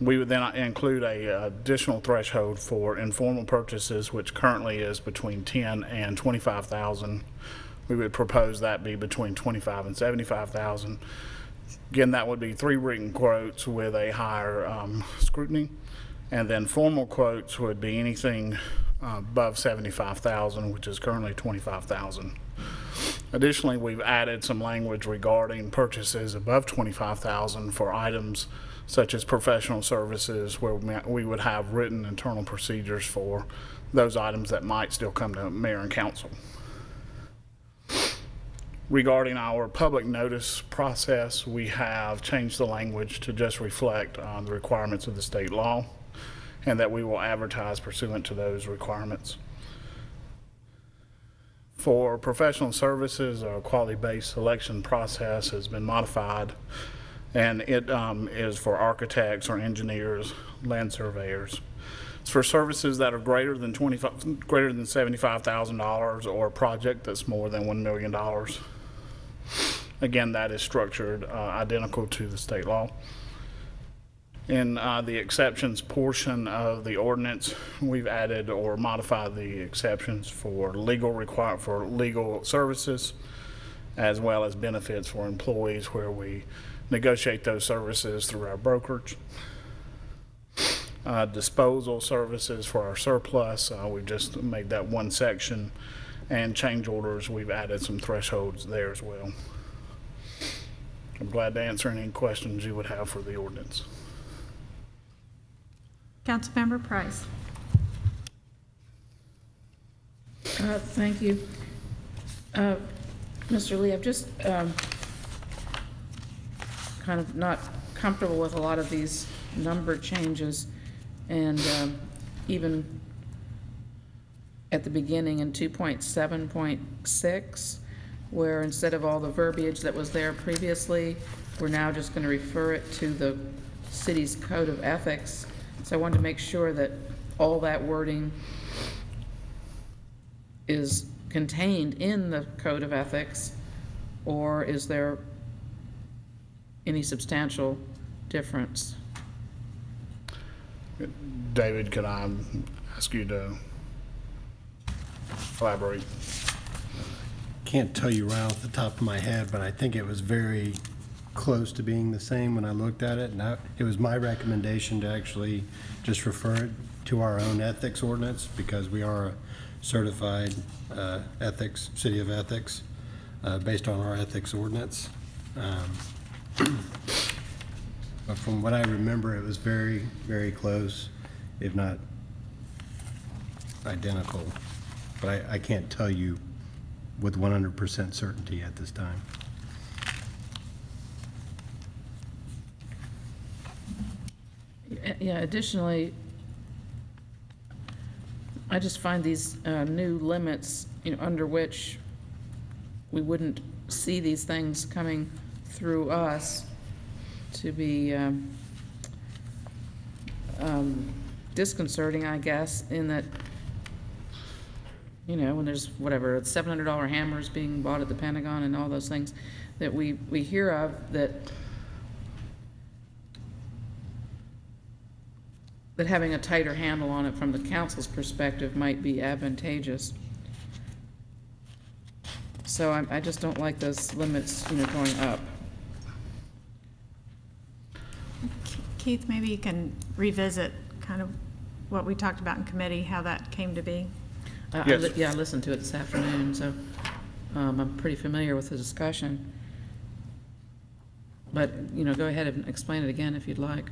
We would then include a additional threshold for informal purchases, which currently is between 10 and 25,000. We would propose that be between 25 and 75,000. Again, that would be 3 written quotes with a higher scrutiny, and then formal quotes would be anything above 75,000, which is currently 25,000. Additionally, we've added some language regarding purchases above 25,000 for items such as professional services, where we would have written internal procedures for those items that might still come to mayor and council. Regarding our public notice process, we have changed the language to just reflect the requirements of the state law, and that we will advertise pursuant to those requirements. For professional services, our quality-based selection process has been modified, and it is for architects or engineers, land surveyors. It's for services that are greater than $75,000 or a project that's more than $1 million. Again, that is structured identical to the state law. In the exceptions portion of the ordinance, we've added or modified the exceptions for legal services, as well as benefits for employees, where we negotiate those services through our brokerage. Disposal services for our surplus, we've just made that one section, and change orders, we've added some thresholds there as well. I'm glad to answer any questions you would have for the ordinance. Councilmember Price. Thank you. Mr. Lee, I'm just kind of not comfortable with a lot of these number changes, and even at the beginning in 2.7.6, where instead of all the verbiage that was there previously, we're now just going to refer it to the city's code of ethics. So I wanted to make sure that all that wording is contained in the code of ethics, or is there any substantial difference? David, could I ask you to elaborate? Can't tell you right off the top of my head, but I think it was very close to being the same when I looked at it. And it was my recommendation to actually just refer it to our own ethics ordinance, because we are a certified ethics, city of ethics, based on our ethics ordinance. But from what I remember, it was very, very close, if not identical. But I can't tell you with 100% certainty at this time. Yeah, additionally, I just find these new limits, under which we wouldn't see these things coming through us, to be disconcerting, I guess, in that, when there's whatever, $700 hammers being bought at the Pentagon and all those things that we hear of, that having a tighter handle on it from the council's perspective might be advantageous. So I just don't like those limits, going up. Keith, maybe you can revisit kind of what we talked about in committee, how that came to be. Yes. I listened to it this afternoon, so I'm pretty familiar with the discussion. But, go ahead and explain it again if you'd like.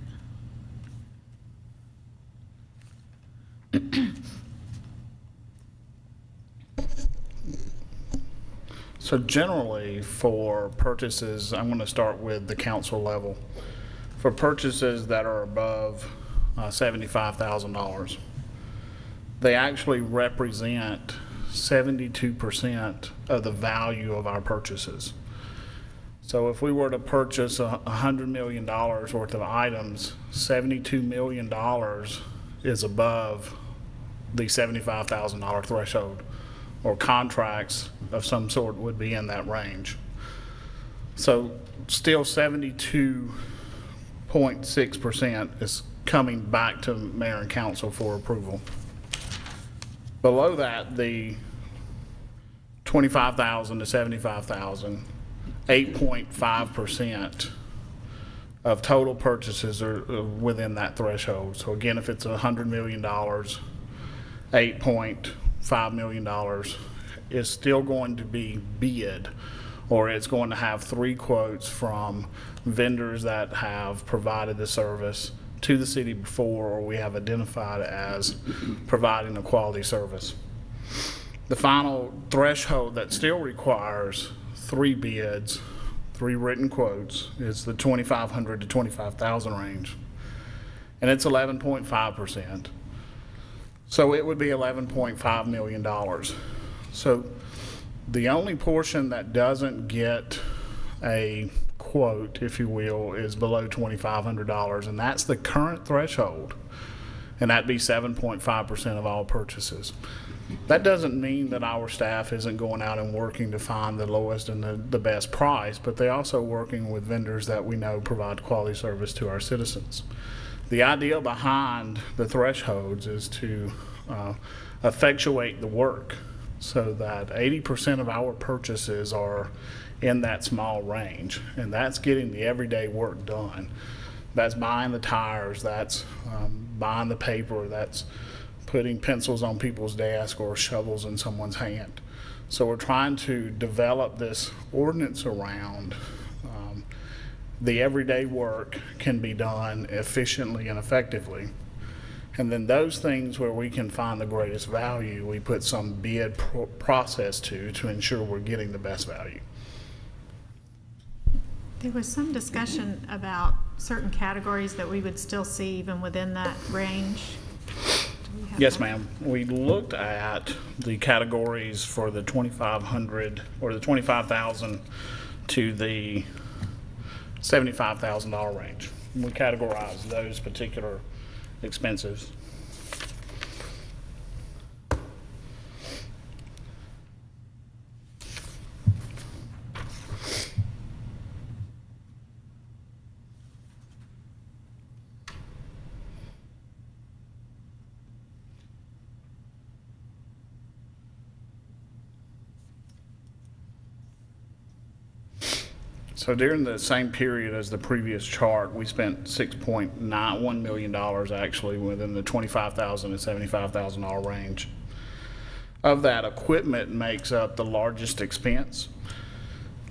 So generally, for purchases, I'm going to start with the council level. For purchases that are above $75,000, they actually represent 72% of the value of our purchases. So if we were to purchase $100 million worth of items, $72 million is above the $75,000 threshold, or contracts of some sort would be in that range. So still 72.6% is coming back to mayor and council for approval. Below that, the 25,000 to 75,000, 8.5% of total purchases are within that threshold. So again, if it's $100 million, $8.5 million is still going to be bid, or it's going to have 3 quotes from vendors that have provided the service to the city before, or we have identified as providing a quality service. The final threshold that still requires 3 bids, 3 written quotes, is the 2,500 to 25,000 range, and it's 11.5%. So it would be $11.5 million. So the only portion that doesn't get a quote, if you will, is below $2,500, and that's the current threshold, and that'd be 7.5% of all purchases. That doesn't mean that our staff isn't going out and working to find the lowest and the best price, but they're also working with vendors that we know provide quality service to our citizens. The idea behind the thresholds is to effectuate the work so that 80% of our purchases are in that small range, and that's getting the everyday work done. That's buying the tires, that's buying the paper, that's putting pencils on people's desk or shovels in someone's hand. So we're trying to develop this ordinance around the everyday work can be done efficiently and effectively. And then those things where we can find the greatest value, we put some bid process to ensure we're getting the best value. There was some discussion about certain categories that we would still see even within that range. Do we have Yes, that? ma'am. We looked at the categories for the 2,500 or the 25,000 to the $75,000 range. We categorized those particular expenses. So during the same period as the previous chart, we spent $6.91 million actually within the $25,000 and $75,000 range. Of that, equipment makes up the largest expense.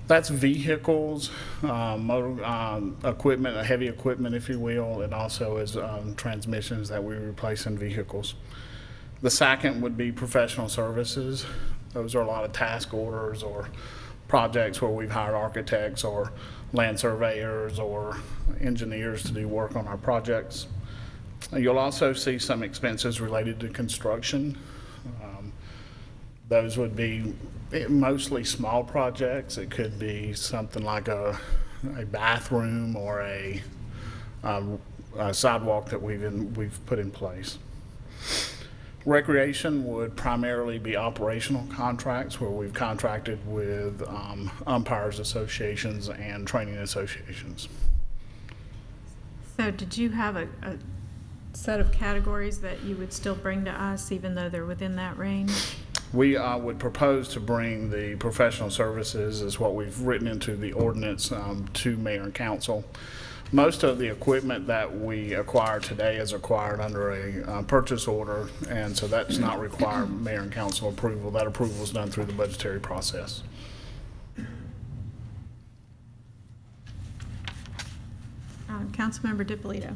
That's vehicles, motor equipment, heavy equipment, if you will. It also is transmissions that we replace in vehicles. The second would be professional services. Those are a lot of task orders or projects where we've hired architects or land surveyors or engineers to do work on our projects. You'll also see some expenses related to construction. Those would be mostly small projects. It could be something like a bathroom or a sidewalk that we've put in place. Recreation would primarily be operational contracts where we've contracted with umpires associations and training associations. So did you have a set of categories that you would still bring to us even though they're within that range? We would propose to bring the professional services as what we've written into the ordinance to mayor and council. Most of the equipment that we acquire today is acquired under a purchase order, and so that's not required mayor and council approval. That approval is done through the budgetary process. Councilmember DiPolito.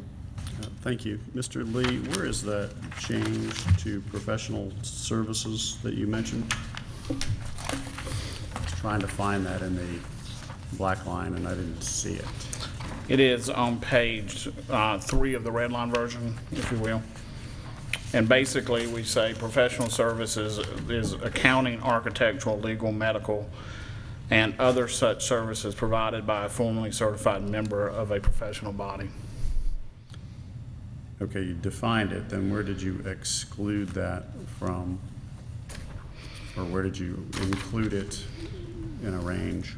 Thank you. Mr. Lee, where is that change to professional services that you mentioned? I was trying to find that in the black line, and I didn't see it. It is on page 3 of the red line version, if you will. And basically, we say professional services is accounting, architectural, legal, medical, and other such services provided by a formally certified member of a professional body. Okay, you defined it, then where did you exclude that from? Or where did you include it in a range?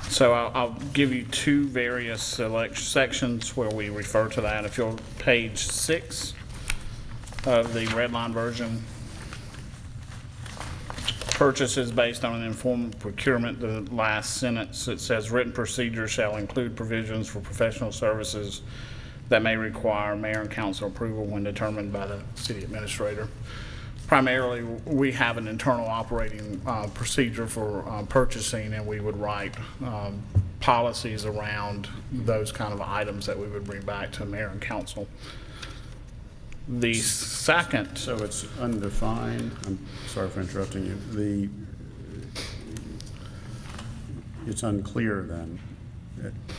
So I'll give you two various sections where we refer to that. If you're page 6 of the red line version, purchases based on an informed procurement, the last sentence, it says written procedures shall include provisions for professional services that may require mayor and council approval when determined by the city administrator. Primarily, we have an internal operating procedure for purchasing, and we would write policies around those kind of items that we would bring back to mayor and council. The second, So it's undefined. I'm sorry for interrupting you. It's unclear then,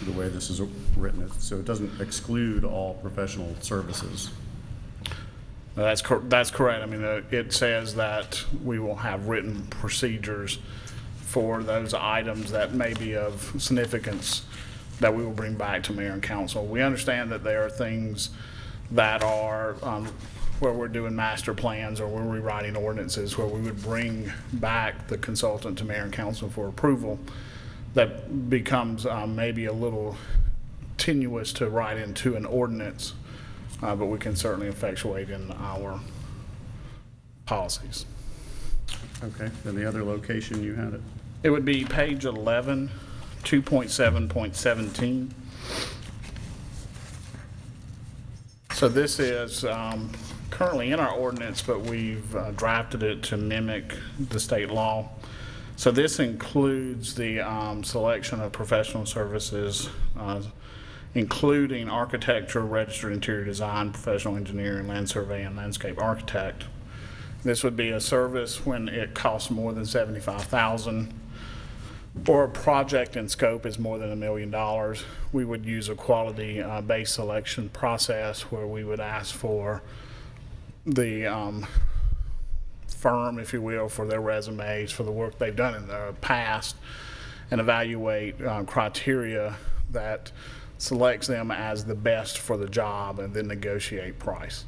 the way this is written. So it doesn't exclude all professional services. that's correct. I mean, it says that we will have written procedures for those items that may be of significance that we will bring back to mayor and council. We understand that there are things that are where we're doing master plans or we're rewriting ordinances where we would bring back the consultant to mayor and council for approval that becomes maybe a little tenuous to write into an ordinance, but we can certainly effectuate in our policies. Okay, then the other location you had it? It would be page 11, 2.7.17. So this is currently in our ordinance, but we've drafted it to mimic the state law. So this includes the selection of professional services, including architecture, registered interior design, professional engineering, land survey, and landscape architect. This would be a service when it costs more than $75,000 or a project in scope is more than $1 million. We would use a quality-based selection process where we would ask for the firm, if you will, for their resumes, for the work they've done in the past, and evaluate criteria that selects them as the best for the job, and then negotiate price.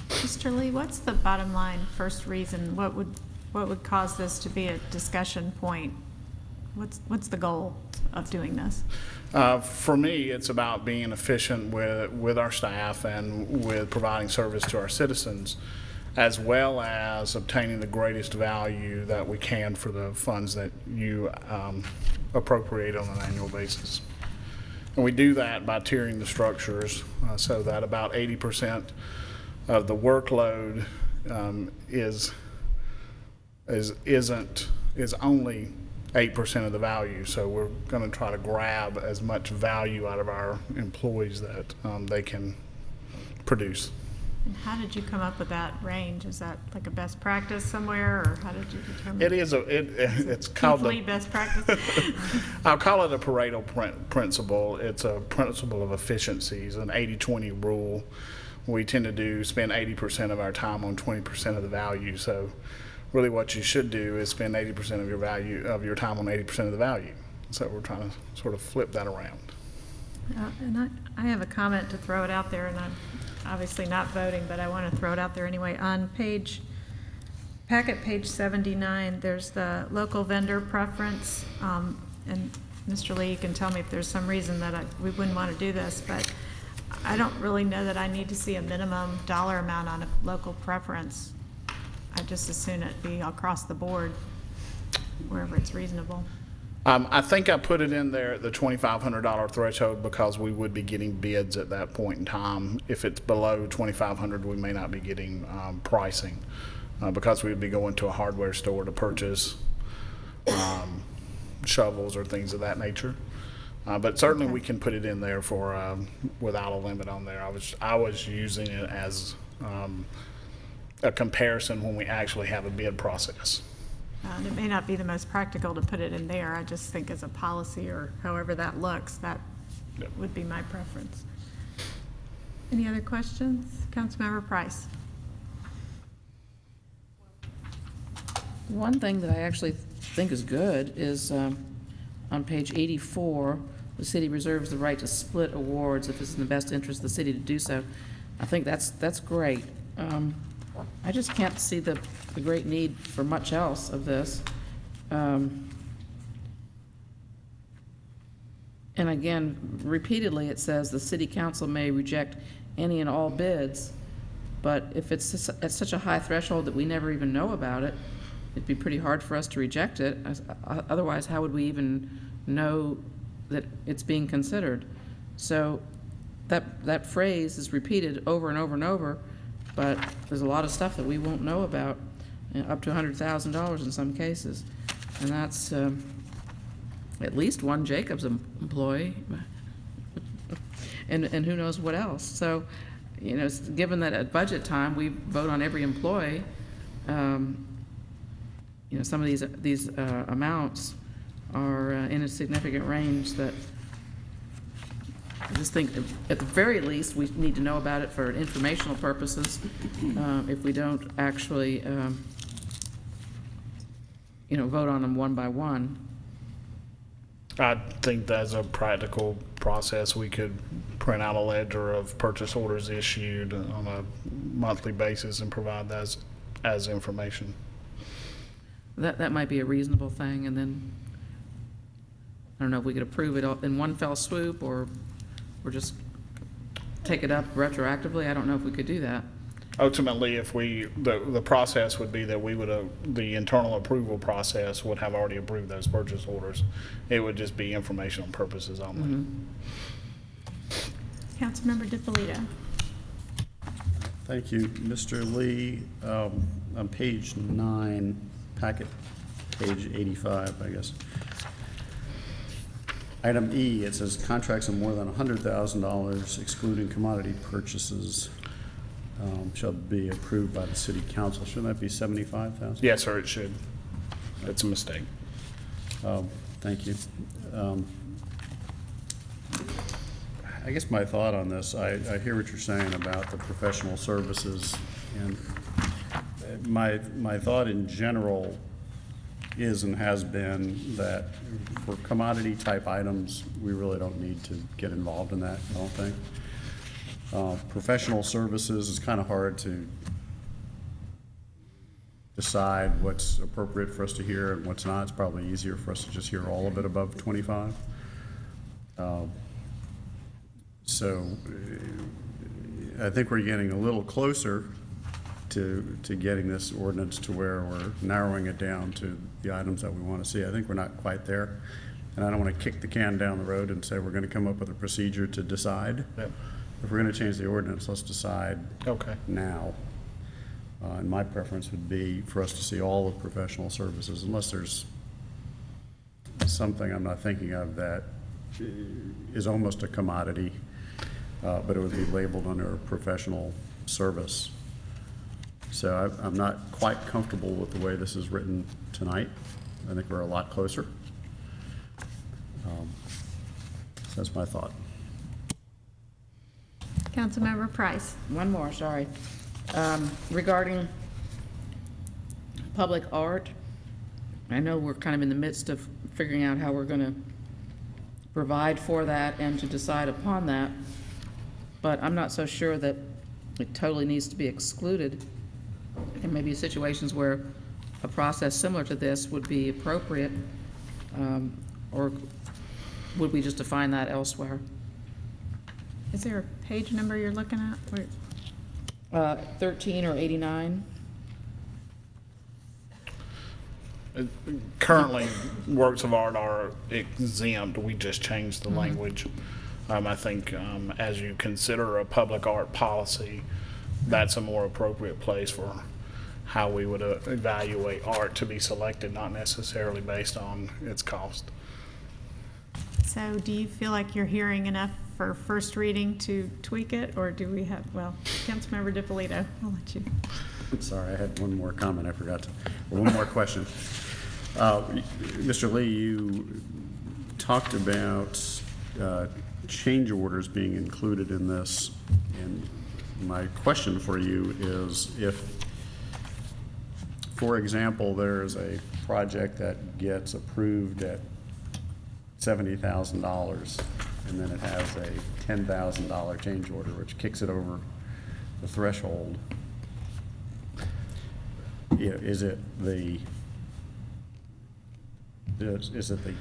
Mr. Lee, what's the bottom line first reason? What would cause this to be a discussion point? What's the goal of doing this? For me, it's about being efficient with our staff and with providing service to our citizens, as well as obtaining the greatest value that we can for the funds that you appropriate on an annual basis. And we do that by tiering the structures so that about 80% of the workload is only 8% of the value. So we're going to try to grab as much value out of our employees that they can produce. And how did you come up with that range? Is that like a best practice somewhere, or how did you determine? It is it's called the best practice. I'll call it a Pareto principle. It's a principle of efficiencies, an 80-20 rule. We tend to spend 80% of our time on 20% of the value. So really what you should do is spend 80% of your time on 80% of the value. So we're trying to sort of flip that around. And I have a comment to throw it out there, and I'm obviously not voting, but I want to throw it out there anyway. On packet page 79, there's the local vendor preference, and Mr. Lee, you can tell me if there's some reason that we wouldn't want to do this, but I don't really know that I need to see a minimum dollar amount on a local preference. I just as soon it be across the board, wherever it's reasonable. I think I put it in there at the $2,500 threshold because we would be getting bids at that point in time. If it's below $2,500, we may not be getting pricing because we would be going to a hardware store to purchase shovels or things of that nature. But certainly we can put it in there for without a limit on there. I was using it as a comparison when we actually have a bid process. And it may not be the most practical to put it in there. I just think as a policy or however that looks, that would be my preference. Any other questions? Councilmember Price. One thing that I actually think is good is on page 84, the city reserves the right to split awards if it's in the best interest of the city to do so. I think that's great. I just can't see the great need for much else of this. And again, repeatedly, it says the city council may reject any and all bids, but if it's at such a high threshold that we never even know about it, it'd be pretty hard for us to reject it. Otherwise, how would we even know that it's being considered? So that phrase is repeated over and over and over, but there's a lot of stuff that we won't know about, up to $100,000 in some cases. And that's at least one Jacobs employee, and who knows what else. So, you know, given that at budget time, we vote on every employee, you know, some of these amounts are in a significant range that I just think at the very least, we need to know about it for informational purposes, if we don't actually, you know, vote on them one by one. I think that's a practical process. We could print out a ledger of purchase orders issued on a monthly basis and provide that as information. That might be a reasonable thing, and then, I don't know if we could approve it in one fell swoop, or just take it up retroactively. I don't know if we could do that. Ultimately, if the process would be that we would, the internal approval process would have already approved those purchase orders. It would just be informational purposes only. Councilmember DiPolito. Thank you. Mr. Lee, on page 9, packet, page 85, I guess. Item E, it says contracts of more than $100,000 excluding commodity purchases shall be approved by the city council. Shouldn't that be 75,000? Yes, sir, it should. It's a mistake. Thank you. I guess my thought on this, I hear what you're saying about the professional services, and my thought in general is and has been that for commodity type items, we really don't need to get involved in that, I don't think. Professional services is kind of hard to decide what's appropriate for us to hear and what's not. It's probably easier for us to just hear all of it above 25. So I think we're getting a little closer to getting this ordinance to where we're narrowing it down to the items that we want to see. I think we're not quite there. And I don't want to kick the can down the road and say we're going to come up with a procedure to decide. Yep. If we're going to change the ordinance, let's decide now. And my preference would be for us to see all of professional services, unless there's something I'm not thinking of that is almost a commodity, but it would be labeled under a professional service. So I'm not quite comfortable with the way this is written tonight. I think we're a lot closer. So that's my thought. Councilmember Price. One more, sorry. Regarding public art, I know we're kind of in the midst of figuring out how we're going to provide for that and to decide upon that, but I'm not so sure that it totally needs to be excluded. There may be situations where a process similar to this would be appropriate, or would we just define that elsewhere? Is there a page number you're looking at? Where? 13 or 89. Currently, works of art are exempt. We just changed the language. I think as you consider a public art policy, that's a more appropriate place for how we would evaluate art to be selected, not necessarily based on its cost. So do you feel like you're hearing enough for first reading to tweak it, or do we have, well, Councilmember DiPolito, I'll let you. I'm sorry, I had one more comment I forgot to, or one more question. Mr. Lee, you talked about change orders being included in this, and my question for you is if, for example, there's a project that gets approved at $70,000, and then it has a $10,000 change order, which kicks it over the threshold. you know, is it the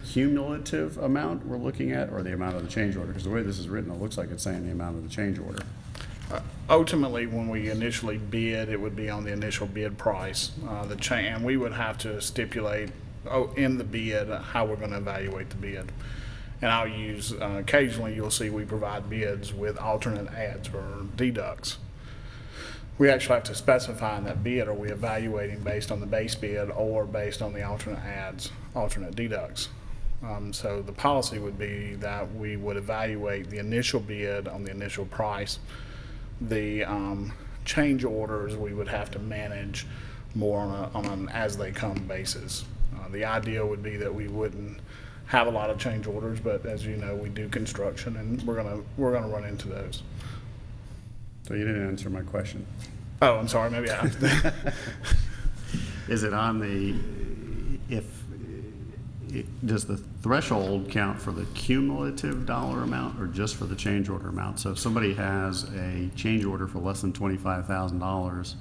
cumulative amount we're looking at, or the amount of the change order? Because the way this is written, it looks like it's saying the amount of the change order. Ultimately, when we initially bid, it would be on the initial bid price. And we would have to stipulate in the bid how we're going to evaluate the bid. And I'll use, occasionally you'll see we provide bids with alternate adds or deducts. We actually have to specify in that bid, are we evaluating based on the base bid or based on the alternate adds, alternate deducts? So the policy would be that we would evaluate the initial bid on the initial price. The change orders we would have to manage more on an as-they-come basis. The idea would be that we wouldn't have a lot of change orders, but as you know, we do construction, and we're gonna run into those. So you didn't answer my question. Oh, I'm sorry. Maybe I have to. Is it on the, does the threshold count for the cumulative dollar amount or just for the change order amount? So if somebody has a change order for less than $25,000,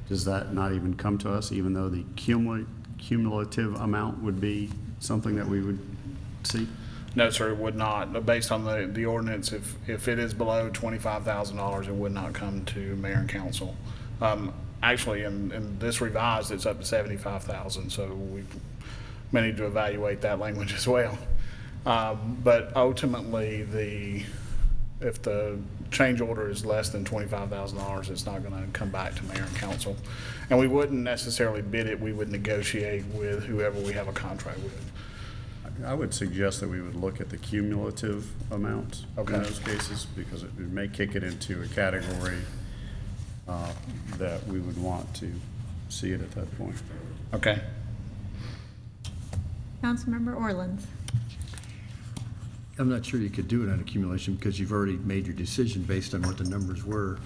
does that not even come to us, even though the cumulative amount would be something that we would see? No, sir, it would not. Based on the ordinance, if it is below $25,000, it would not come to mayor and council. Actually, in this revised, it's up to $75,000, so we may need to evaluate that language as well. But ultimately, if the change order is less than $25,000, it's not going to come back to mayor and council. And we wouldn't necessarily bid it. We would negotiate with whoever we have a contract with. I would suggest that we would look at the cumulative amount in those cases, because it may kick it into a category that we would want to see it at that point. Okay. Councilmember Orland. I'm not sure you could do it on accumulation because you've already made your decision based on what the numbers were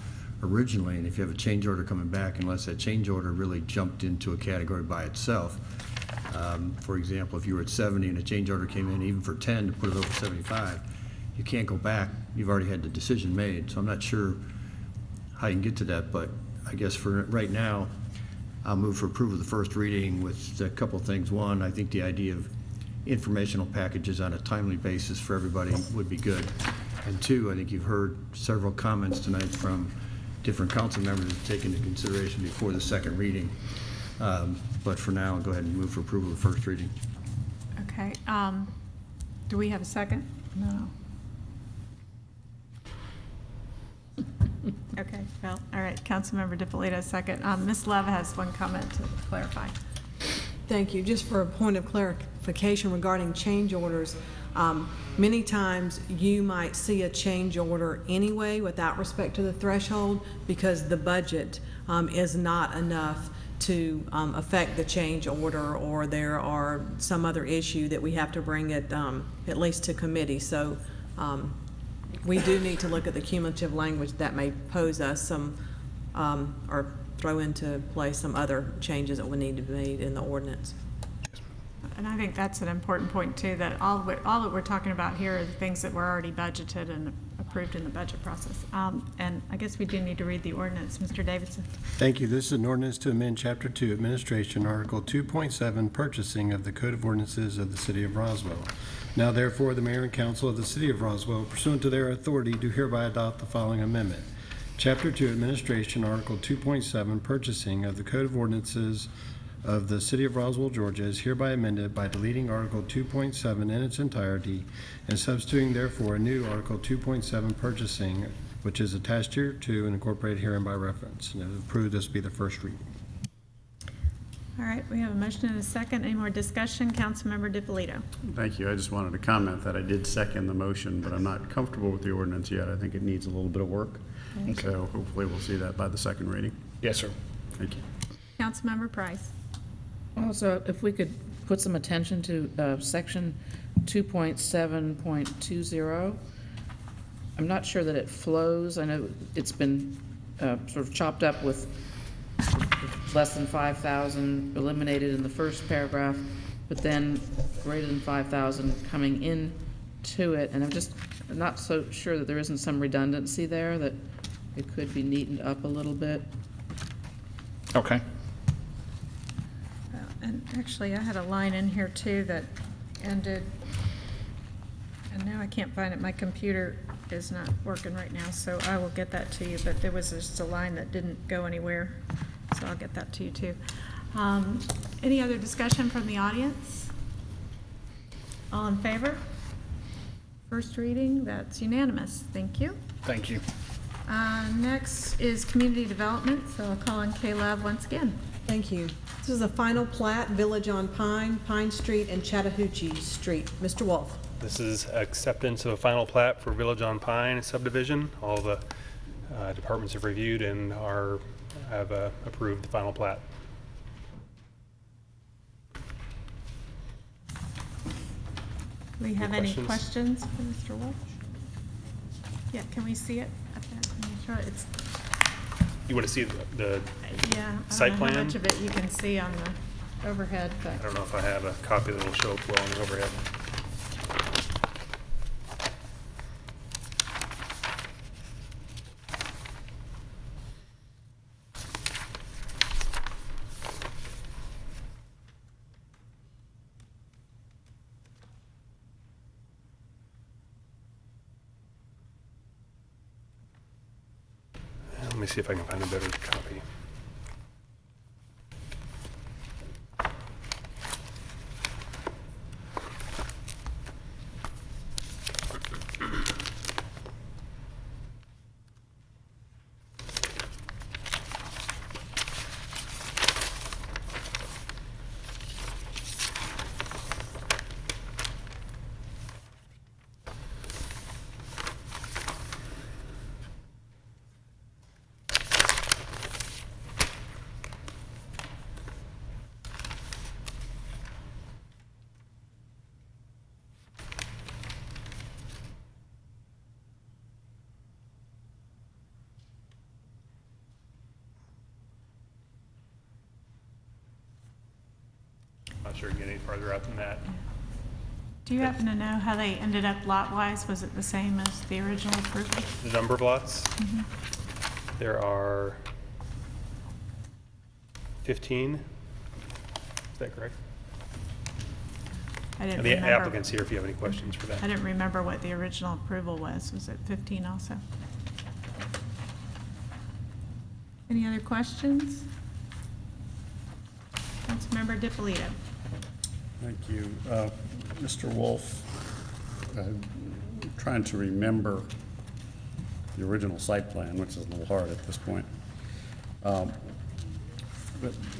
originally. And if you have a change order coming back, unless that change order really jumped into a category by itself. For example, if you were at 70 and a change order came in even for 10 to put it over 75, you can't go back. You've already had the decision made. So I'm not sure how you can get to that, but I guess for right now, I'll move for approval of the first reading with a couple of things. One, I think the idea of informational packages on a timely basis for everybody would be good. And two, I think you've heard several comments tonight from different council members to take into consideration before the second reading. But for now, I'll go ahead and move for approval of the first reading. Okay. Do we have a second? No. Okay, well, all right, Councilmember DiPolito, second. Ms. Love has one comment to clarify. Thank you. Just for a point of clarification regarding change orders, many times you might see a change order anyway without respect to the threshold because the budget is not enough to affect the change order, or there are some other issue that we have to bring it at least to committee. So we do need to look at the cumulative language that may pose us some or throw into place some other changes that would need to be made in the ordinance. And I think that's an important point too, that all that we're talking about here are the things that were already budgeted and approved in the budget process. And I guess we do need to read the ordinance. Mr. Davidson. Thank you. This is an ordinance to amend Chapter 2, Administration, Article 2.7, Purchasing of the Code of Ordinances of the City of Roswell. Now therefore, the Mayor and Council of the City of Roswell, pursuant to their authority, do hereby adopt the following amendment. Chapter 2, Administration, Article 2.7, Purchasing of the Code of Ordinances of the City of Roswell, Georgia, is hereby amended by deleting Article 2.7 in its entirety and substituting therefore a new Article 2.7 Purchasing, which is attached here to and incorporated herein by reference. And if approved, this will be the first reading. All right, we have a motion and a second. Any more discussion? Councilmember DiPolito. Thank you. I just wanted to comment that I did second the motion, but I'm not comfortable with the ordinance yet. I think it needs a little bit of work. Okay. So hopefully we'll see that by the second reading. Yes, sir. Thank you. Councilmember Price. Also, if we could put some attention to section 2.7.20. I'm not sure that it flows. I know it's been sort of chopped up with less than 5,000 eliminated in the first paragraph, but then greater than 5,000 coming in to it. And I'm just not so sure that there isn't some redundancy there, that it could be neatened up a little bit. Okay. And actually, I had a line in here too that ended, and now I can't find it. My computer is not working right now, so I will get that to you. But there was just a line that didn't go anywhere, so I'll get that to you too. Any other discussion from the audience? All in favor? First reading, that's unanimous. Thank you. Thank you. Next is community development, so I'll call on Kay Love once again. Thank you. This is a final plat, Village on Pine, Pine Street and Chattahoochee Street. Mr. Wolf. This is acceptance of a final plat for Village on Pine subdivision. All the departments have reviewed and have approved the final plat. Do we have any questions? questions for Mr. Wolf? Yeah, can we see it up there? Make sure it's, You want to see the yeah, I site don't know how plan? much of it you can see on the overhead, I but don't know if I have a copy that will show up well on the overhead. Let me see if I can find a better copy. Not sure to get any farther out than that. do you happen to know how they ended up lot-wise? Was it the same as the original approval? The number of lots? There are 15. Is that correct? I didn't And the remember. applicant's here if you have any questions for that. I didn't remember what the original approval was. Was it 15 also? Any other questions? Councilmember DiPolito. Thank you. Mr. Wolf, I'm trying to remember the original site plan, which is a little hard at this point. But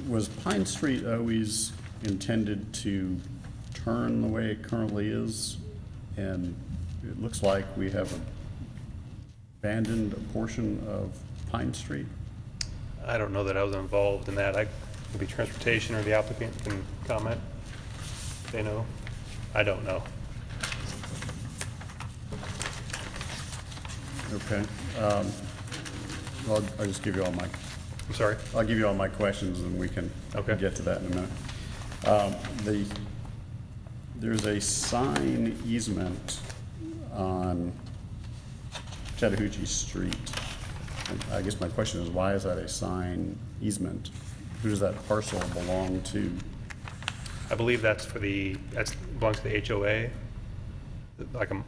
was Pine Street always intended to turn the way it currently is? And it looks like we have abandoned a portion of Pine Street. I don't know that I was involved in that. Maybe transportation or the applicant can comment. They know. I don't know. Okay. Well, I'll just give you all my, I'm sorry? I'll give you all my questions and we can Okay. get to that in a minute. There's a sign easement on Chattahoochee Street. And I guess my question is, why is that a sign easement? Who does that parcel belong to? I believe that's belongs to the HOA.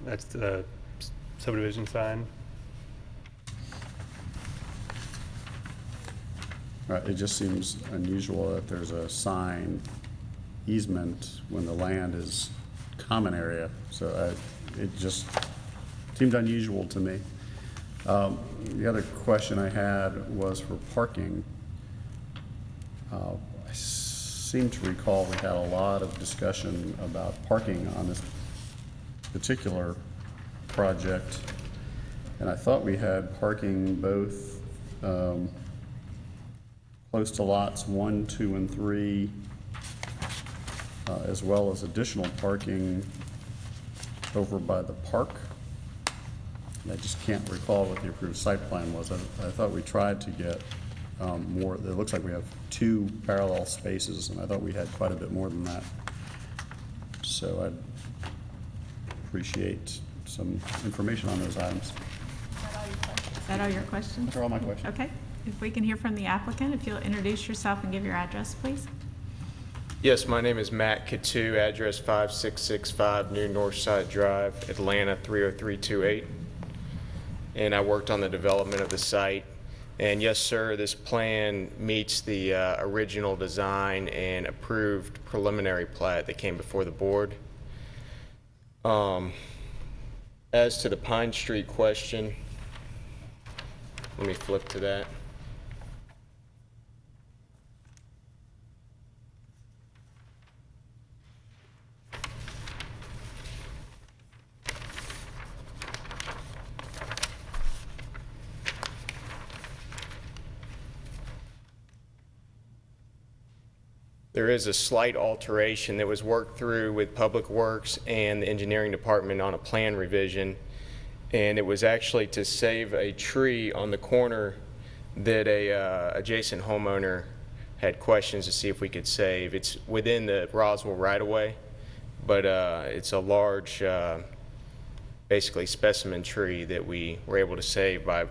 That's the subdivision sign. It just seems unusual that there's a sign easement when the land is common area. So it just seemed unusual to me. The other question I had was for parking. I seem to recall we had a lot of discussion about parking on this particular project. And I thought we had parking both close to lots 1, 2, and 3, as well as additional parking over by the park. And I just can't recall what the approved site plan was. I thought we tried to get more. It looks like we have 2 parallel spaces, and I thought we had quite a bit more than that. So I'd appreciate some information on those items. Is that all your questions? Those are all my questions. Okay. If we can hear from the applicant, if you'll introduce yourself and give your address, please. Yes, my name is Matt Katu, address 5665 New Northside Drive, Atlanta 30328. And I worked on the development of the site. And yes, sir, this plan meets the original design and approved preliminary plat that came before the board. As to the Pine Street question, let me flip to that. There is a slight alteration that was worked through with Public Works and the Engineering Department on a plan revision, and it was actually to save a tree on the corner that a adjacent homeowner had questions to see if we could save. It's within the Roswell right-of-way, but it's a large, basically specimen tree that we were able to save by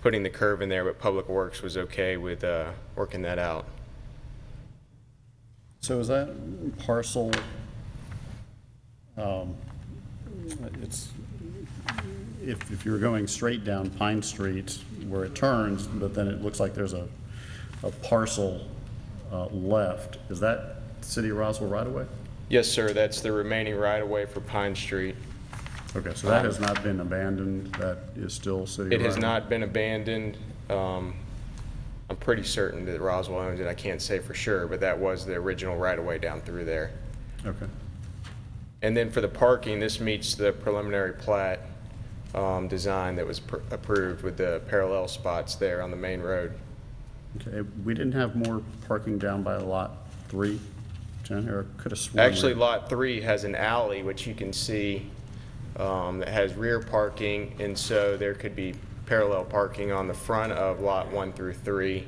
putting the curve in there, but Public Works was okay with working that out. So is that parcel, it's, if you're going straight down Pine Street where it turns, but then it looks like there's a parcel left, is that City of Roswell right-of-way? Yes, sir, that's the remaining right-of-way for Pine Street. Okay, so that has not been abandoned, that is still City It right-of-way? has not been abandoned. I'm pretty certain that Roswell owns it. I can't say for sure, but that was the original right-of-way down through there. Okay. And then for the parking, this meets the preliminary plat design that was approved with the parallel spots there on the main road. Okay, we didn't have more parking down by Lot 3, Jen, or could have sworn. Actually, Lot 3 has an alley, which you can see, that has rear parking, and so there could be parallel parking on the front of Lot 1 through 3,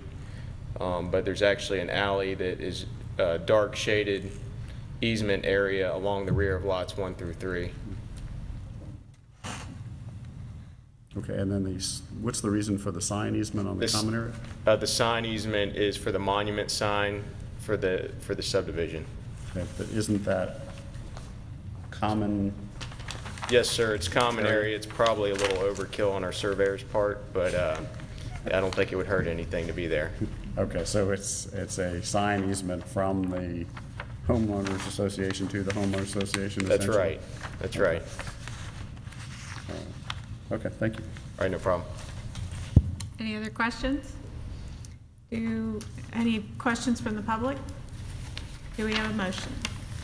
but there's actually an alley that is a dark shaded easement area along the rear of Lots 1 through 3. Okay, and then what's the reason for the sign easement on the common area? The sign easement is for the monument sign for the subdivision. Okay, but isn't that common? Yes, sir, it's common area. It's probably a little overkill on our surveyor's part, but I don't think it would hurt anything to be there. Okay, so it's a sign easement from the homeowners association to the homeowners association? That's essentially? right. That's right. Okay, thank you. All right, no problem. Any other questions? Any questions from the public? Do we have a motion?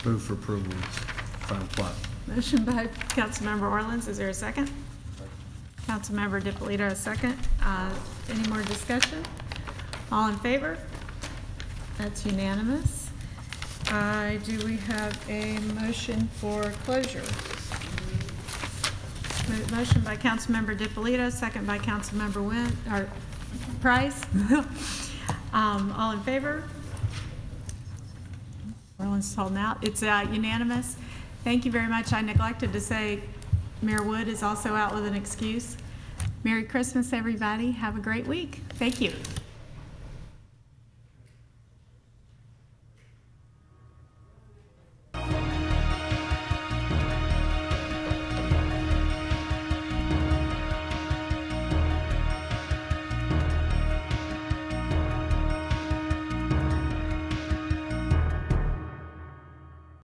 Move for approval of final plot. Motion by Councilmember Orleans. Is there a second? Councilmember DiPolito, a second. Any more discussion? All in favor? That's unanimous. Do we have a motion for closure? Motion by Councilmember DiPolito, second by Councilmember Price. All in favor? Orleans holding out. It's unanimous. Thank you very much. I neglected to say Mayor Wood is also out with an excuse. Merry Christmas, everybody. Have a great week. Thank you.